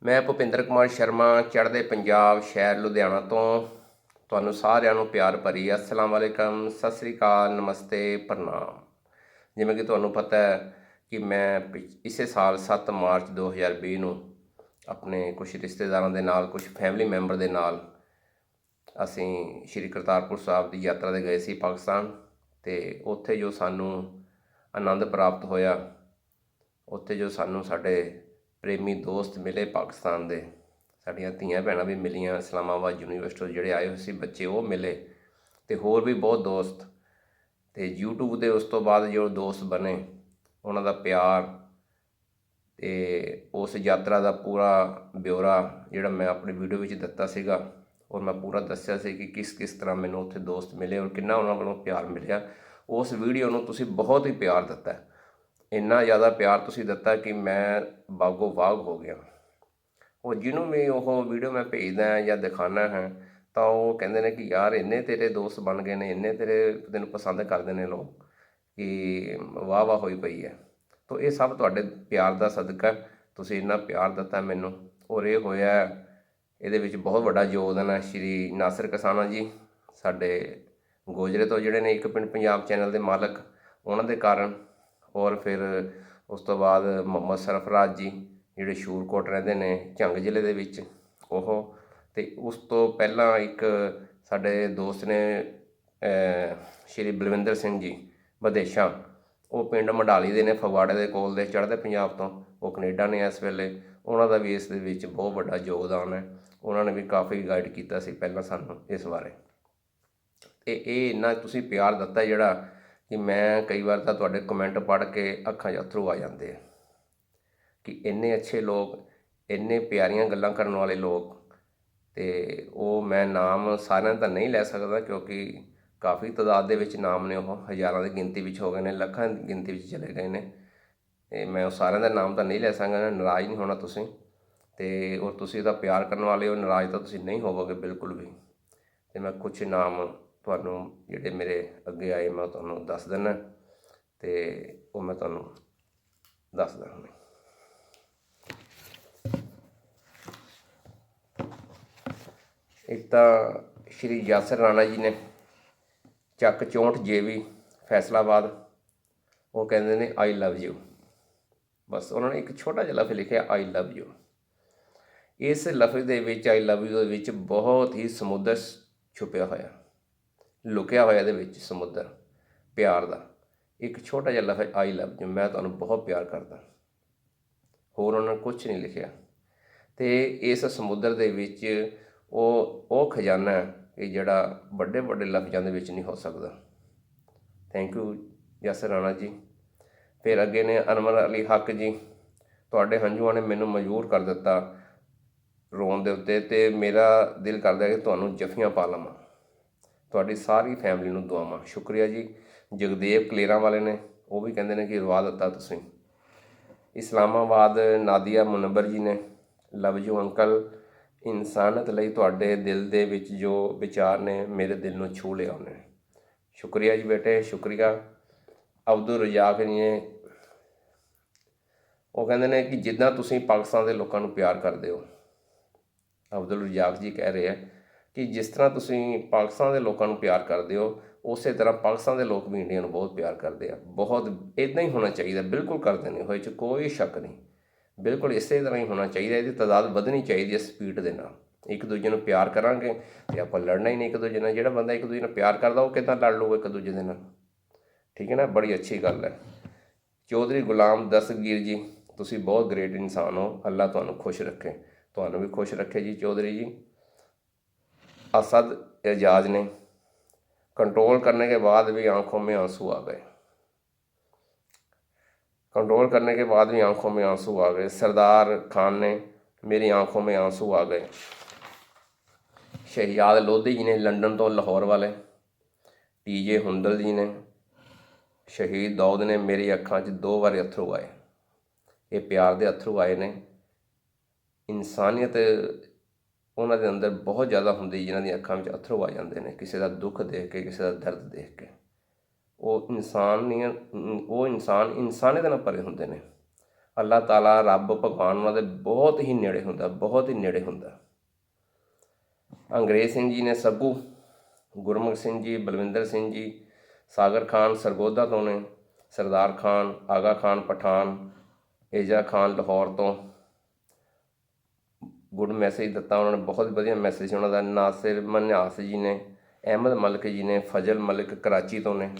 ਮੈਂ ਭੁਪਿੰਦਰ ਕੁਮਾਰ ਸ਼ਰਮਾ ਚੜ੍ਹਦੇ ਪੰਜਾਬ ਸ਼ਹਿਰ ਲੁਧਿਆਣਾ ਤੋਂ ਤੁਹਾਨੂੰ ਸਾਰਿਆਂ ਨੂੰ ਪਿਆਰ ਭਰੀ ਅਸਲਾਮ ਵਾਲੇਕਮ, ਸਤਿ ਸ੍ਰੀ ਅਕਾਲ, ਨਮਸਤੇ, ਪ੍ਰਣਾਮ। ਜਿਵੇਂ ਕਿ ਤੁਹਾਨੂੰ ਪਤਾ ਹੈ ਕਿ ਮੈਂ ਇਸੇ ਸਾਲ 7 ਮਾਰਚ 2020 ਨੂੰ ਆਪਣੇ ਕੁਝ ਰਿਸ਼ਤੇਦਾਰਾਂ ਦੇ ਨਾਲ, ਕੁਝ ਫੈਮਿਲੀ ਮੈਂਬਰ ਦੇ ਨਾਲ ਅਸੀਂ ਸ਼੍ਰੀ ਕਰਤਾਰਪੁਰ ਸਾਹਿਬ ਦੀ ਯਾਤਰਾ 'ਤੇ ਗਏ ਸੀ ਪਾਕਿਸਤਾਨ। ਅਤੇ ਉੱਥੇ ਜੋ ਸਾਨੂੰ ਆਨੰਦ ਪ੍ਰਾਪਤ ਹੋਇਆ, ਉੱਥੇ ਜੋ ਸਾਨੂੰ ਸਾਡੇ ਪ੍ਰੇਮੀ ਦੋਸਤ ਮਿਲੇ ਪਾਕਿਸਤਾਨ ਦੇ, ਸਾਡੀਆਂ ਧੀਆਂ ਭੈਣਾਂ ਵੀ ਮਿਲੀਆਂ, ਇਸਲਾਮਾਬਾਦ ਯੂਨੀਵਰਸਿਟੀ ਤੋਂ ਜਿਹੜੇ ਆਏ ਹੋਏ ਸੀ ਬੱਚੇ ਉਹ ਮਿਲੇ, ਅਤੇ ਹੋਰ ਵੀ ਬਹੁਤ ਦੋਸਤ। ਅਤੇ YouTube 'ਤੇ ਉਸ ਤੋਂ ਬਾਅਦ ਜੋ ਦੋਸਤ ਬਣੇ ਉਹਨਾਂ ਦਾ ਪਿਆਰ ਅਤੇ ਉਸ ਯਾਤਰਾ ਦਾ ਪੂਰਾ ਬਿਊਰਾ ਜਿਹੜਾ ਮੈਂ ਆਪਣੀ ਵੀਡੀਓ ਵਿੱਚ ਦਿੱਤਾ ਸੀਗਾ, ਔਰ ਮੈਂ ਪੂਰਾ ਦੱਸਿਆ ਸੀ ਕਿ ਕਿਸ ਕਿਸ ਤਰ੍ਹਾਂ ਮੈਨੂੰ ਉੱਥੇ ਦੋਸਤ ਮਿਲੇ ਔਰ ਕਿੰਨਾ ਉਹਨਾਂ ਵੱਲੋਂ ਪਿਆਰ ਮਿਲਿਆ। ਉਸ ਵੀਡੀਓ ਨੂੰ ਤੁਸੀਂ ਬਹੁਤ ਹੀ ਪਿਆਰ ਦਿੱਤਾ, ਇੰਨਾ ਜ਼ਿਆਦਾ ਪਿਆਰ ਤੁਸੀਂ ਦਿੱਤਾ ਕਿ ਮੈਂ ਬਾਗੋ ਬਾਗ ਹੋ ਗਿਆ। ਉਹ ਜਿਹਨੂੰ ਵੀ ਉਹ ਵੀਡੀਓ ਮੈਂ ਭੇਜਦਾ ਜਾਂ ਦਿਖਾਉਂਦਾ ਹਾਂ ਤਾਂ ਉਹ ਕਹਿੰਦੇ ਨੇ ਕਿ ਯਾਰ ਇੰਨੇ ਤੇਰੇ ਦੋਸਤ ਬਣ ਗਏ ਨੇ, ਇੰਨੇ ਤੈਨੂੰ ਪਸੰਦ ਕਰਦੇ ਨੇ ਲੋਕ ਕਿ ਵਾਹ ਵਾਹ ਹੋਈ ਪਈ ਹੈ। ਤਾਂ ਇਹ ਸਭ ਤੁਹਾਡੇ ਪਿਆਰ ਦਾ ਸਦਕਾ, ਤੁਸੀਂ ਇੰਨਾ ਪਿਆਰ ਦਿੱਤਾ ਮੈਨੂੰ। ਔਰ ਇਹ ਹੋਇਆ, ਇਹਦੇ ਵਿੱਚ ਬਹੁਤ ਵੱਡਾ ਯੋਗਦਾਨ ਹੈ ਸ਼੍ਰੀ ਨਾਸਿਰ ਕਸਾਨਾ ਜੀ, ਸਾਡੇ ਗੋਜਰੇ ਤੋਂ ਜਿਹੜੇ ਨੇ ਇੱਕ ਪਿੰਡ ਪੰਜਾਬ ਚੈਨਲ ਦੇ ਮਾਲਕ, ਉਹਨਾਂ ਦੇ ਕਾਰਨ। ਔਰ ਫਿਰ ਉਸ ਤੋਂ ਬਾਅਦ ਮੁਹੰਮਦ ਸਰਫਰਾਜ਼ ਜੀ ਜਿਹੜੇ ਸ਼ੂਰਕੋਟ ਰਹਿੰਦੇ ਨੇ ਝੰਗ ਜ਼ਿਲ੍ਹੇ ਦੇ ਵਿੱਚ, ਉਹ। ਅਤੇ ਉਸ ਤੋਂ ਪਹਿਲਾਂ ਇੱਕ ਸਾਡੇ ਦੋਸਤ ਨੇ ਸ਼੍ਰੀ ਬਲਵਿੰਦਰ ਸਿੰਘ ਜੀ ਵਿਦੇਸ਼ਾਂ, ਉਹ ਪਿੰਡ ਮੰਡਾਲੀ ਦੇ ਨੇ, ਫਗਵਾੜੇ ਦੇ ਕੋਲ ਦੇ, ਚੜ੍ਹਦੇ ਪੰਜਾਬ ਤੋਂ। ਉਹ ਕੈਨੇਡਾ ਨੇ ਇਸ ਵੇਲੇ। ਉਹਨਾਂ ਦਾ ਵੀ ਇਸ ਦੇ ਵਿੱਚ ਬਹੁਤ ਵੱਡਾ ਯੋਗਦਾਨ ਹੈ। ਉਹਨਾਂ ਨੇ ਵੀ ਕਾਫੀ ਗਾਈਡ ਕੀਤਾ ਸੀ ਪਹਿਲਾਂ ਸਾਨੂੰ ਇਸ ਬਾਰੇ। ਅਤੇ ਇਹ ਇੰਨਾ ਤੁਸੀਂ ਪਿਆਰ ਦਿੱਤਾ ਜਿਹੜਾ ਕਿ ਮੈਂ ਕਈ ਵਾਰ ਤਾਂ ਤੁਹਾਡੇ ਕਮੈਂਟ ਪੜ੍ਹ ਕੇ ਅੱਖਾਂ 'ਚ ਅੱਥਰੂ ਆ ਜਾਂਦੇ ਆ ਕਿ ਇੰਨੇ ਅੱਛੇ ਲੋਕ, ਇੰਨੇ ਪਿਆਰੀਆਂ ਗੱਲਾਂ ਕਰਨ ਵਾਲੇ ਲੋਕ। ਅਤੇ ਉਹ ਮੈਂ ਨਾਮ ਸਾਰਿਆਂ ਦਾ ਨਹੀਂ ਲੈ ਸਕਦਾ ਕਿਉਂਕਿ ਕਾਫੀ ਤਾਦਾਦ ਦੇ ਵਿੱਚ ਨਾਮ ਨੇ, ਉਹ ਹਜ਼ਾਰਾਂ ਦੀ ਗਿਣਤੀ ਵਿੱਚ ਹੋ ਗਏ ਨੇ, ਲੱਖਾਂ ਦੀ ਗਿਣਤੀ ਵਿੱਚ ਚਲੇ ਗਏ ਨੇ। ਅਤੇ ਮੈਂ ਉਹ ਸਾਰਿਆਂ ਦਾ ਨਾਮ ਤਾਂ ਨਹੀਂ ਲੈ ਸਕਦਾ, ਨਾਰਾਜ਼ ਨਹੀਂ ਹੋਣਾ ਤੁਸੀਂ। ਅਤੇ ਔਰ ਤੁਸੀਂ ਇਹਦਾ ਪਿਆਰ ਕਰਨ ਵਾਲੇ ਹੋ, ਨਾਰਾਜ਼ ਤਾਂ ਤੁਸੀਂ ਨਹੀਂ ਹੋਵੋਗੇ ਬਿਲਕੁਲ ਵੀ। ਅਤੇ ਮੈਂ ਕੁਛ ਨਾਮ ਤੁਹਾਨੂੰ ਜਿਹੜੇ ਮੇਰੇ ਅੱਗੇ ਆਏ ਮੈਂ ਤੁਹਾਨੂੰ ਦੱਸ ਦਿੰਦਾ, ਅਤੇ ਉਹ ਮੈਂ ਤੁਹਾਨੂੰ ਦੱਸਦਾ ਹਾਂ। ਇੱਕ ਤਾਂ ਸ਼੍ਰੀ ਯਾਸਰ ਰਾਣਾ ਜੀ ਨੇ, ਚੱਕ 64 JB ਫੈਸਲਾਬਾਦ। ਉਹ ਕਹਿੰਦੇ ਨੇ ਆਈ ਲਵ ਯੂ। ਬਸ ਉਹਨਾਂ ਨੇ ਇੱਕ ਛੋਟਾ ਜਿਹਾ ਲਫ਼ਜ਼ ਲਿਖਿਆ ਆਈ ਲਵ ਯੂ। ਇਸ ਲਫ਼ਜ਼ ਦੇ ਵਿੱਚ, ਆਈ ਲਵ ਯੂ ਦੇ ਵਿੱਚ ਬਹੁਤ ਹੀ ਸਮੁੰਦਰ ਛੁਪਿਆ ਹੋਇਆ, ਲੁਕਿਆ ਹੋਇਆ ਇਹਦੇ ਵਿੱਚ ਸਮੁੰਦਰ ਪਿਆਰ ਦਾ। ਇੱਕ ਛੋਟਾ ਜਿਹਾ ਲਫ਼ਜ਼ ਆਈ ਲਵ ਯੂ, ਮੈਂ ਤੁਹਾਨੂੰ ਬਹੁਤ ਪਿਆਰ ਕਰਦਾ, ਹੋਰ ਉਹਨਾਂ ਨੇ ਕੁਛ ਨਹੀਂ ਲਿਖਿਆ। ਅਤੇ ਇਸ ਸਮੁੰਦਰ ਦੇ ਵਿੱਚ ਉਹ ਖਜ਼ਾਨਾ ਹੈ ਜਿਹੜਾ ਵੱਡੇ ਵੱਡੇ ਲਫ਼ਜ਼ਾਂ ਦੇ ਵਿੱਚ ਨਹੀਂ ਹੋ ਸਕਦਾ। Thank you Yasser Rana ji. ਫਿਰ ਅੱਗੇ ਨੇ ਅਨਵਰ ਅਲੀ ਹੱਕ ਜੀ। ਤੁਹਾਡੇ ਹੰਝੂਆਂ ਨੇ ਮੈਨੂੰ ਮਜਬੂਰ ਕਰ ਦਿੱਤਾ ਰੋਣ ਦੇ ਉੱਤੇ, ਅਤੇ ਮੇਰਾ ਦਿਲ ਕਰਦਾ ਕਿ ਤੁਹਾਨੂੰ ਜੱਫੀਆਂ ਪਾ ਲਵਾਂ। ਤੁਹਾਡੀ ਸਾਰੀ ਫੈਮਿਲੀ ਨੂੰ ਦੁਆਵਾਂ। ਸ਼ੁਕਰੀਆ ਜੀ। ਜਗਦੇਵ ਕਲੇਰਾਂ ਵਾਲੇ ਨੇ, ਉਹ ਵੀ ਕਹਿੰਦੇ ਨੇ ਕਿ ਰਵਾ ਦਿੱਤਾ ਤੁਸੀਂ। ਇਸਲਾਮਾਬਾਦ ਨਾਦੀਆ ਮੁਨੱਬਰ ਜੀ ਨੇ, ਲਵ ਯੂ ਅੰਕਲ। ਇਨਸਾਨੀਅਤ ਲਈ ਤੁਹਾਡੇ ਦਿਲ ਦੇ ਵਿੱਚ ਜੋ ਵਿਚਾਰ ਨੇ ਮੇਰੇ ਦਿਲ ਨੂੰ ਛੂਹ ਲਿਆ ਉਹਨੇ। ਸ਼ੁਕਰੀਆ ਜੀ ਬੇਟੇ, ਸ਼ੁਕਰੀਆ। ਅਬਦੁਲ ਰਜ਼ਾਕ ਜੀ ਨੇ, ਉਹ ਕਹਿੰਦੇ ਨੇ ਕਿ ਜਿੱਦਾਂ ਤੁਸੀਂ ਪਾਕਿਸਤਾਨ ਦੇ ਲੋਕਾਂ ਨੂੰ ਪਿਆਰ ਕਰਦੇ ਹੋ, ਅਬਦੁਲ ਰਜ਼ਾਕ ਜੀ ਕਹਿ ਰਹੇ ਆ ਕਿ ਜਿਸ ਤਰ੍ਹਾਂ ਤੁਸੀਂ ਪਾਕਿਸਤਾਨ ਦੇ ਲੋਕਾਂ ਨੂੰ ਪਿਆਰ ਕਰਦੇ ਹੋ, ਉਸੇ ਤਰ੍ਹਾਂ ਪਾਕਿਸਤਾਨ ਦੇ ਲੋਕ ਵੀ ਇੰਡੀਆ ਨੂੰ ਬਹੁਤ ਪਿਆਰ ਕਰਦੇ ਆ। ਬਹੁਤ ਇੱਦਾਂ ਹੀ ਹੋਣਾ ਚਾਹੀਦਾ, ਬਿਲਕੁਲ ਕਰਦੇ ਨੇ, ਹੋਏ 'ਚ ਕੋਈ ਸ਼ੱਕ ਨਹੀਂ। ਬਿਲਕੁਲ ਇਸੇ ਤਰ੍ਹਾਂ ਹੀ ਹੋਣਾ ਚਾਹੀਦਾ। ਇਹਦੀ ਤਾਦਾਦ ਵਧਣੀ ਚਾਹੀਦੀ ਹੈ ਸਪੀਡ ਦੇ ਨਾਲ। ਇੱਕ ਦੂਜੇ ਨੂੰ ਪਿਆਰ ਕਰਾਂਗੇ ਅਤੇ ਆਪਾਂ ਲੜਨਾ ਹੀ ਨਹੀਂ ਇੱਕ ਦੂਜੇ ਨਾਲ। ਜਿਹੜਾ ਬੰਦਾ ਇੱਕ ਦੂਜੇ ਨਾਲ ਪਿਆਰ ਕਰਦਾ ਉਹ ਕਿੱਦਾਂ ਲੜ ਲਊਗਾ ਇੱਕ ਦੂਜੇ ਦੇ ਨਾਲ? ਠੀਕ ਹੈ ਨਾ, ਬੜੀ ਅੱਛੀ ਗੱਲ ਹੈ। ਚੌਧਰੀ ਗੁਲਾਮ ਦਸਤਗੀਰ ਜੀ, ਤੁਸੀਂ ਬਹੁਤ ਗ੍ਰੇਟ ਇਨਸਾਨ ਹੋ, ਅੱਲਾ ਤੁਹਾਨੂੰ ਖੁਸ਼ ਰੱਖੇ, ਤੁਹਾਨੂੰ ਵੀ ਖੁਸ਼ ਰੱਖੇ ਜੀ ਚੌਧਰੀ ਜੀ। असद एजाज ने, कंट्रोल करने के बाद भी आंखों में आंसू आ गए, कंट्रोल करने के बाद भी आंखों में आंसू आ गए। सरदार खान ने, मेरी आंखों में आंसू आ गए। शहजाद लोधी जी ने, लंडन तो लाहौर वाले। TJ हुंदल जी ने, शहीद दाऊद ने, मेरी अखां 'ਚ 2 ਵਾਰ अथरू आए। ये प्यार के अथरू आए ने। इनसानीयत ਉਹਨਾਂ ਦੇ ਅੰਦਰ ਬਹੁਤ ਜ਼ਿਆਦਾ ਹੁੰਦੀ, ਜਿਨ੍ਹਾਂ ਦੀਆਂ ਅੱਖਾਂ ਵਿੱਚ ਅਥਰੂ ਆ ਜਾਂਦੇ ਨੇ ਕਿਸੇ ਦਾ ਦੁੱਖ ਦੇਖ ਕੇ, ਕਿਸੇ ਦਾ ਦਰਦ ਦੇਖ ਕੇ। ਉਹ ਇਨਸਾਨ ਇਨਸਾਨੀਅਤ ਨਾਲ ਭਰੇ ਹੁੰਦੇ ਨੇ। ਅੱਲਾਹ ਤਾਲਾ ਰੱਬ ਭਗਵਾਨ ਉਹਨਾਂ ਦੇ ਬਹੁਤ ਹੀ ਨੇੜੇ ਹੁੰਦਾ, ਬਹੁਤ ਹੀ ਨੇੜੇ ਹੁੰਦਾ। ਅੰਗਰੇਜ਼ ਸਿੰਘ ਜੀ ਨੇ ਸੱਗੂ, ਗੁਰਮੁਖ ਸਿੰਘ ਜੀ, ਬਲਵਿੰਦਰ ਸਿੰਘ ਜੀ, ਸਾਗਰ ਖਾਨ ਸਰਗੋਧਾ ਤੋਂ ਨੇ, ਸਰਦਾਰ ਖਾਨ, ਆਗਾ ਖਾਨ ਪਠਾਨ, ਏਜਾ ਖਾਨ ਲਾਹੌਰ ਤੋਂ ਗੁੱਡ ਮੈਸੇਜ ਦਿੱਤਾ ਉਹਨਾਂ ਨੇ, ਬਹੁਤ ਵਧੀਆ ਮੈਸੇਜ ਸੀ ਉਹਨਾਂ ਦਾ। ਨਾਸਿਰ ਮਨਹਾਸ ਜੀ ਨੇ, ਅਹਿਮਦ ਮਲਿਕ ਜੀ ਨੇ, ਫਜ਼ਲ ਮਲਿਕ ਕਰਾਚੀ ਤੋਂ ਨੇ,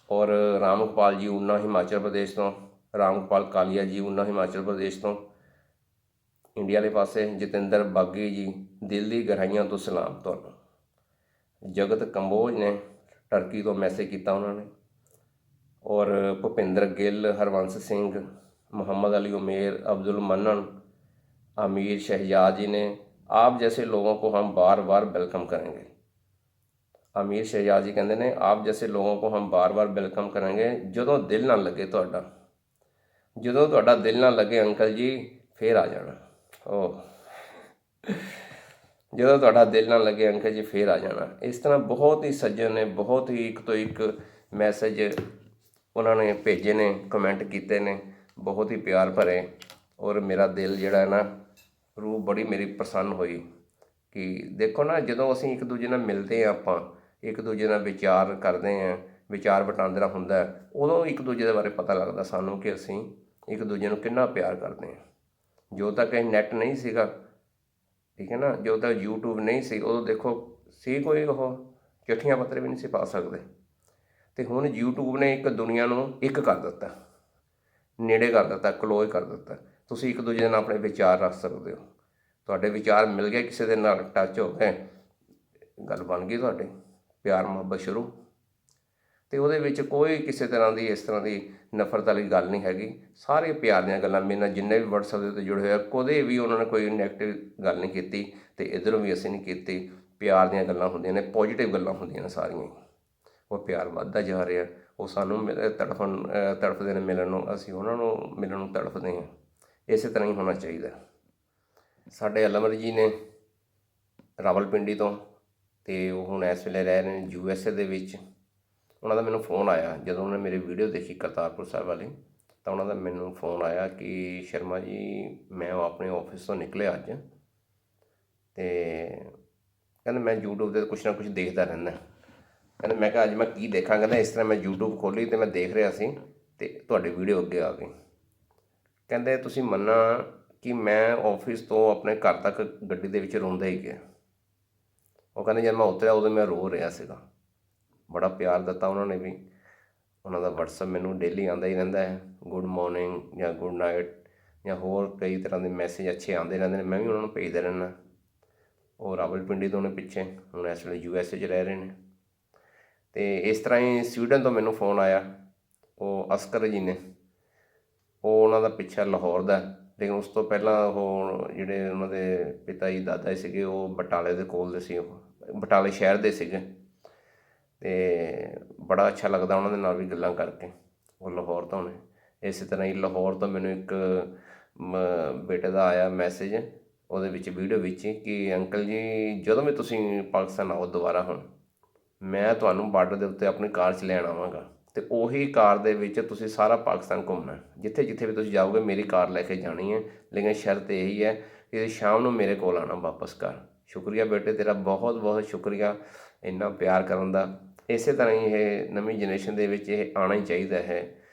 ਔਰ ਰਾਮਗੋਪਾਲ ਜੀ ਊਨਾ ਹਿਮਾਚਲ ਪ੍ਰਦੇਸ਼ ਤੋਂ, ਰਾਮਗੋਪਾਲ ਕਾਲੀਆ ਜੀ ਊਨਾ ਹਿਮਾਚਲ ਪ੍ਰਦੇਸ਼ ਤੋਂ ਇੰਡੀਆ ਵਾਲੇ ਪਾਸੇ, ਜਤਿੰਦਰ ਬਾਗੀ ਜੀ ਦਿਲ ਦੀ ਗਹਿਰਾਈਆਂ ਤੋਂ ਸਲਾਮ ਤੁਹਾਨੂੰ। ਜਗਤ ਕੰਬੋਜ ਨੇ ਟਰਕੀ ਤੋਂ ਮੈਸੇਜ ਕੀਤਾ ਉਹਨਾਂ ਨੇ, ਔਰ ਭੁਪਿੰਦਰ ਗਿੱਲ, ਹਰਵੰਸ ਸਿੰਘ, मोहम्मद अली उमेर, अब्दुल मन्नन, आमिर शहजाद जी ने, आप जैसे लोगों को हम बार बार वेलकम करेंगे। आमिर शहजाद जी कहते हैं आप जैसे लोगों को हम बार बार वेलकम करेंगे ਜਦੋਂ ਦਿਲ ਨਾ ਲੱਗੇ ਤੁਹਾਡਾ, ਜਦੋਂ ਤੁਹਾਡਾ ਦਿਲ ਨਾ ਲੱਗੇ ਅੰਕਲ ਜੀ ਫੇਰ ਆ ਜਾਣਾ। ਜਦੋਂ ਤੁਹਾਡਾ ਦਿਲ ਨਾ ਲੱਗੇ ਅੰਕਲ ਜੀ ਫੇਰ ਆ ਜਾਣਾ। ਇਸ ਤਰ੍ਹਾਂ ਬਹੁਤ ਹੀ ਸੱਜਣ ਨੇ, ਬਹੁਤ ਹੀ ਇੱਕ ਤੋਂ ਇੱਕ ਮੈਸੇਜ ਉਹਨਾਂ ਨੇ ਭੇਜੇ ਨੇ, ਕਮੈਂਟ ਕੀਤੇ ਨੇ, ਬਹੁਤ ਹੀ ਪਿਆਰ ਭਰੇ। ਔਰ ਮੇਰਾ ਦਿਲ ਜਿਹੜਾ ਹੈ ਨਾ, ਰੂਹ ਬੜੀ ਮੇਰੀ ਪ੍ਰਸੰਨ ਹੋਈ ਕਿ ਦੇਖੋ ਨਾ, ਜਦੋਂ ਅਸੀਂ ਇੱਕ ਦੂਜੇ ਨਾਲ ਮਿਲਦੇ ਹਾਂ, ਆਪਾਂ ਇੱਕ ਦੂਜੇ ਨਾਲ ਵਿਚਾਰ ਕਰਦੇ ਹਾਂ, ਵਿਚਾਰ ਵਟਾਂਦਰਾ ਹੁੰਦਾ, ਉਦੋਂ ਇੱਕ ਦੂਜੇ ਦੇ ਬਾਰੇ ਪਤਾ ਲੱਗਦਾ ਸਾਨੂੰ ਕਿ ਅਸੀਂ ਇੱਕ ਦੂਜੇ ਨੂੰ ਕਿੰਨਾ ਪਿਆਰ ਕਰਦੇ ਹਾਂ। ਜੋ ਤੱਕ ਇਹ ਨੈੱਟ ਨਹੀਂ ਸੀਗਾ, ਠੀਕ ਹੈ ਨਾ, ਜੋ ਤੱਕ YouTube ਨਹੀਂ ਸੀ, ਉਦੋਂ ਦੇਖੋ ਸੀ ਕੋਈ ਉਹ ਚਿੱਠੀਆਂ ਪੱਤਰ ਵੀ ਨਹੀਂ ਸੀ ਪਾ ਸਕਦੇ। ਅਤੇ ਹੁਣ YouTube ਨੇ ਇੱਕ ਦੁਨੀਆ ਨੂੰ ਇੱਕ ਕਰ ਦਿੱਤਾ, ਨੇੜੇ ਕਰ ਦਿੱਤਾ, ਕਲੋਜ਼ ਕਰ ਦਿੱਤਾ। ਤੁਸੀਂ ਇੱਕ ਦੂਜੇ ਨਾਲ ਆਪਣੇ ਵਿਚਾਰ ਰੱਖ ਸਕਦੇ ਹੋ। ਤੁਹਾਡੇ ਵਿਚਾਰ ਮਿਲ ਗਏ ਕਿਸੇ ਦੇ ਨਾਲ, ਟੱਚ ਹੋ ਗਏ, ਗੱਲ ਬਣ ਗਈ ਤੁਹਾਡੇ, ਪਿਆਰ ਮੁਹੱਬਤ ਸ਼ੁਰੂ। ਅਤੇ ਉਹਦੇ ਵਿੱਚ ਕੋਈ ਕਿਸੇ ਤਰ੍ਹਾਂ ਦੀ ਇਸ ਤਰ੍ਹਾਂ ਦੀ ਨਫ਼ਰਤ ਵਾਲੀ ਗੱਲ ਨਹੀਂ ਹੈਗੀ। ਸਾਰੇ ਪਿਆਰ ਦੀਆਂ ਗੱਲਾਂ। ਮੇਰੇ ਨਾਲ ਜਿੰਨੇ ਵੀ WhatsApp ਦੇ ਉੱਤੇ ਜੁੜੇ ਹੋਏ ਆ, ਕਦੇ ਵੀ ਉਹਨਾਂ ਨੇ ਕੋਈ ਨੈਗੇਟਿਵ ਗੱਲ ਨਹੀਂ ਕੀਤੀ ਅਤੇ ਇੱਧਰੋਂ ਵੀ ਅਸੀਂ ਨਹੀਂ ਕੀਤੀ। ਪਿਆਰ ਦੀਆਂ ਗੱਲਾਂ ਹੁੰਦੀਆਂ ਨੇ, ਪੋਜ਼ੀਟਿਵ ਗੱਲਾਂ ਹੁੰਦੀਆਂ ਨੇ ਸਾਰੀਆਂ। ਉਹ ਪਿਆਰ ਵੱਧਦਾ ਜਾ ਰਿਹਾ, ਉਹ ਸਾਨੂੰ ਤੜਫਦੇ ਨੇ ਮਿਲਣ ਨੂੰ, ਅਸੀਂ ਉਹਨਾਂ ਨੂੰ ਮਿਲਣ ਨੂੰ ਤੜਫਦੇ ਹਾਂ। ਇਸੇ ਤਰ੍ਹਾਂ ਹੀ ਹੋਣਾ ਚਾਹੀਦਾ। ਸਾਡੇ ਅਲਮਰ ਜੀ ਨੇ ਰਾਵਲਪਿੰਡੀ ਤੋਂ, ਅਤੇ ਉਹ ਹੁਣ ਇਸ ਵੇਲੇ ਰਹਿ ਰਹੇ ਨੇ USA ਦੇ ਵਿੱਚ। ਉਹਨਾਂ ਦਾ ਮੈਨੂੰ ਫ਼ੋਨ ਆਇਆ ਜਦੋਂ ਉਹਨੇ ਮੇਰੀ ਵੀਡੀਓ ਦੇਖੀ ਕਰਤਾਰਪੁਰ ਸਾਹਿਬ ਵਾਲੀ, ਤਾਂ ਉਹਨਾਂ ਦਾ ਮੈਨੂੰ ਫ਼ੋਨ ਆਇਆ ਕਿ ਸ਼ਰਮਾ ਜੀ ਮੈਂ ਆਪਣੇ ਆਫਿਸ ਤੋਂ ਨਿਕਲਿਆ ਅੱਜ, ਅਤੇ ਕਹਿੰਦੇ ਮੈਂ YouTube 'ਤੇ ਕੁਛ ਨਾ ਕੁਛ ਦੇਖਦਾ ਰਹਿੰਦਾ। ਕਹਿੰਦੇ ਮੈਂ ਕਿਹਾ ਅੱਜ ਮੈਂ ਕੀ ਦੇਖਾਂ। ਕਹਿੰਦਾ ਇਸ ਤਰ੍ਹਾਂ ਮੈਂ YouTube ਖੋਲ੍ਹੀ ਅਤੇ ਮੈਂ ਦੇਖ ਰਿਹਾ ਸੀ ਅਤੇ ਤੁਹਾਡੀ ਵੀਡੀਓ ਅੱਗੇ ਆ ਗਈ। ਕਹਿੰਦੇ ਤੁਸੀਂ ਮੰਨਣਾ ਕਿ ਮੈਂ ਆਫਿਸ ਤੋਂ ਆਪਣੇ ਘਰ ਤੱਕ ਗੱਡੀ ਦੇ ਵਿੱਚ ਰੋਂਦਾ ਹੀ ਗਿਆ। ਉਹ ਕਹਿੰਦੇ ਜਦ ਮੈਂ ਉਤਰਿਆ ਉਦੋਂ ਮੈਂ ਰੋ ਰਿਹਾ ਸੀਗਾ। ਬੜਾ ਪਿਆਰ ਦਿੱਤਾ ਉਹਨਾਂ ਨੇ ਵੀ। ਉਹਨਾਂ ਦਾ WhatsApp ਮੈਨੂੰ ਡੇਲੀ ਆਉਂਦਾ ਹੀ ਰਹਿੰਦਾ ਹੈ, ਗੁੱਡ ਮੋਰਨਿੰਗ ਜਾਂ ਗੁੱਡ ਨਾਈਟ ਜਾਂ ਹੋਰ ਕਈ ਤਰ੍ਹਾਂ ਦੇ ਮੈਸੇਜ ਅੱਛੇ ਆਉਂਦੇ ਰਹਿੰਦੇ ਨੇ, ਮੈਂ ਵੀ ਉਹਨਾਂ ਨੂੰ ਭੇਜਦਾ ਰਹਿੰਦਾ। ਉਹ ਰਾਵਲਪਿੰਡੀ ਤੋਂ ਨੇ ਪਿੱਛੇ, ਹੁਣ ਇਸ ਵੇਲੇ USA 'ਚ ਰਹਿ ਰਹੇ ਨੇ। ਅਤੇ ਇਸ ਤਰ੍ਹਾਂ ਹੀ ਸਵੀਡਨ ਤੋਂ ਮੈਨੂੰ ਫ਼ੋਨ ਆਇਆ, ਉਹ ਅਸਕਰ ਜੀ ਨੇ, ਉਹ ਉਹਨਾਂ ਦਾ ਪਿੱਛਾ ਲਾਹੌਰ ਦਾ, ਲੇਕਿਨ ਉਸ ਤੋਂ ਪਹਿਲਾਂ ਉਹ ਜਿਹੜੇ ਉਹਨਾਂ ਦੇ ਪਿਤਾ ਜੀ ਦਾਦਾ ਜੀ ਸੀਗੇ ਉਹ ਬਟਾਲੇ ਦੇ ਕੋਲ ਦੇ ਸੀ, ਉਹ ਬਟਾਲੇ ਸ਼ਹਿਰ ਦੇ ਸੀਗੇ। ਅਤੇ ਬੜਾ ਅੱਛਾ ਲੱਗਦਾ ਉਹਨਾਂ ਦੇ ਨਾਲ ਵੀ ਗੱਲਾਂ ਕਰਕੇ। ਉਹ ਲਾਹੌਰ ਤੋਂ ਨੇ। ਇਸੇ ਤਰ੍ਹਾਂ ਹੀ ਲਾਹੌਰ ਤੋਂ ਮੈਨੂੰ ਇੱਕ ਬੇਟੇ ਦਾ ਆਇਆ ਮੈਸੇਜ, ਉਹਦੇ ਵਿੱਚ ਵੀਡੀਓ ਵਿੱਚ ਕਿ ਅੰਕਲ ਜੀ ਜਦੋਂ ਵੀ ਤੁਸੀਂ ਪਾਕਿਸਤਾਨ ਆਓ ਦੁਬਾਰਾ, ਹੁਣ ਮੈਂ ਤੁਹਾਨੂੰ ਬਾਰਡਰ ਦੇ ਉੱਤੇ ਆਪਣੀ ਕਾਰ 'ਚ ਲੈਣ ਆਵਾਂਗਾ, ਅਤੇ ਉਹੀ ਕਾਰ ਦੇ ਵਿੱਚ ਤੁਸੀਂ ਸਾਰਾ ਪਾਕਿਸਤਾਨ ਘੁੰਮਣਾ। ਜਿੱਥੇ ਜਿੱਥੇ ਵੀ ਤੁਸੀਂ ਜਾਓਗੇ ਮੇਰੀ ਕਾਰ ਲੈ ਕੇ ਜਾਣੀ ਹੈ, ਲੇਕਿਨ ਸ਼ਰਤ ਇਹੀ ਹੈ ਕਿ ਸ਼ਾਮ ਨੂੰ ਮੇਰੇ ਕੋਲ ਆਉਣਾ ਵਾਪਸ ਘਰ। ਸ਼ੁਕਰੀਆ ਬੇਟੇ ਤੇਰਾ, ਬਹੁਤ ਬਹੁਤ ਸ਼ੁਕਰੀਆ ਇੰਨਾ ਪਿਆਰ ਕਰਨ ਦਾ। ਇਸੇ ਤਰ੍ਹਾਂ ਹੀ ਇਹ ਨਵੀਂ ਜਨਰੇਸ਼ਨ ਦੇ ਵਿੱਚ ਇਹ ਆਉਣਾ ਹੀ ਚਾਹੀਦਾ ਹੈ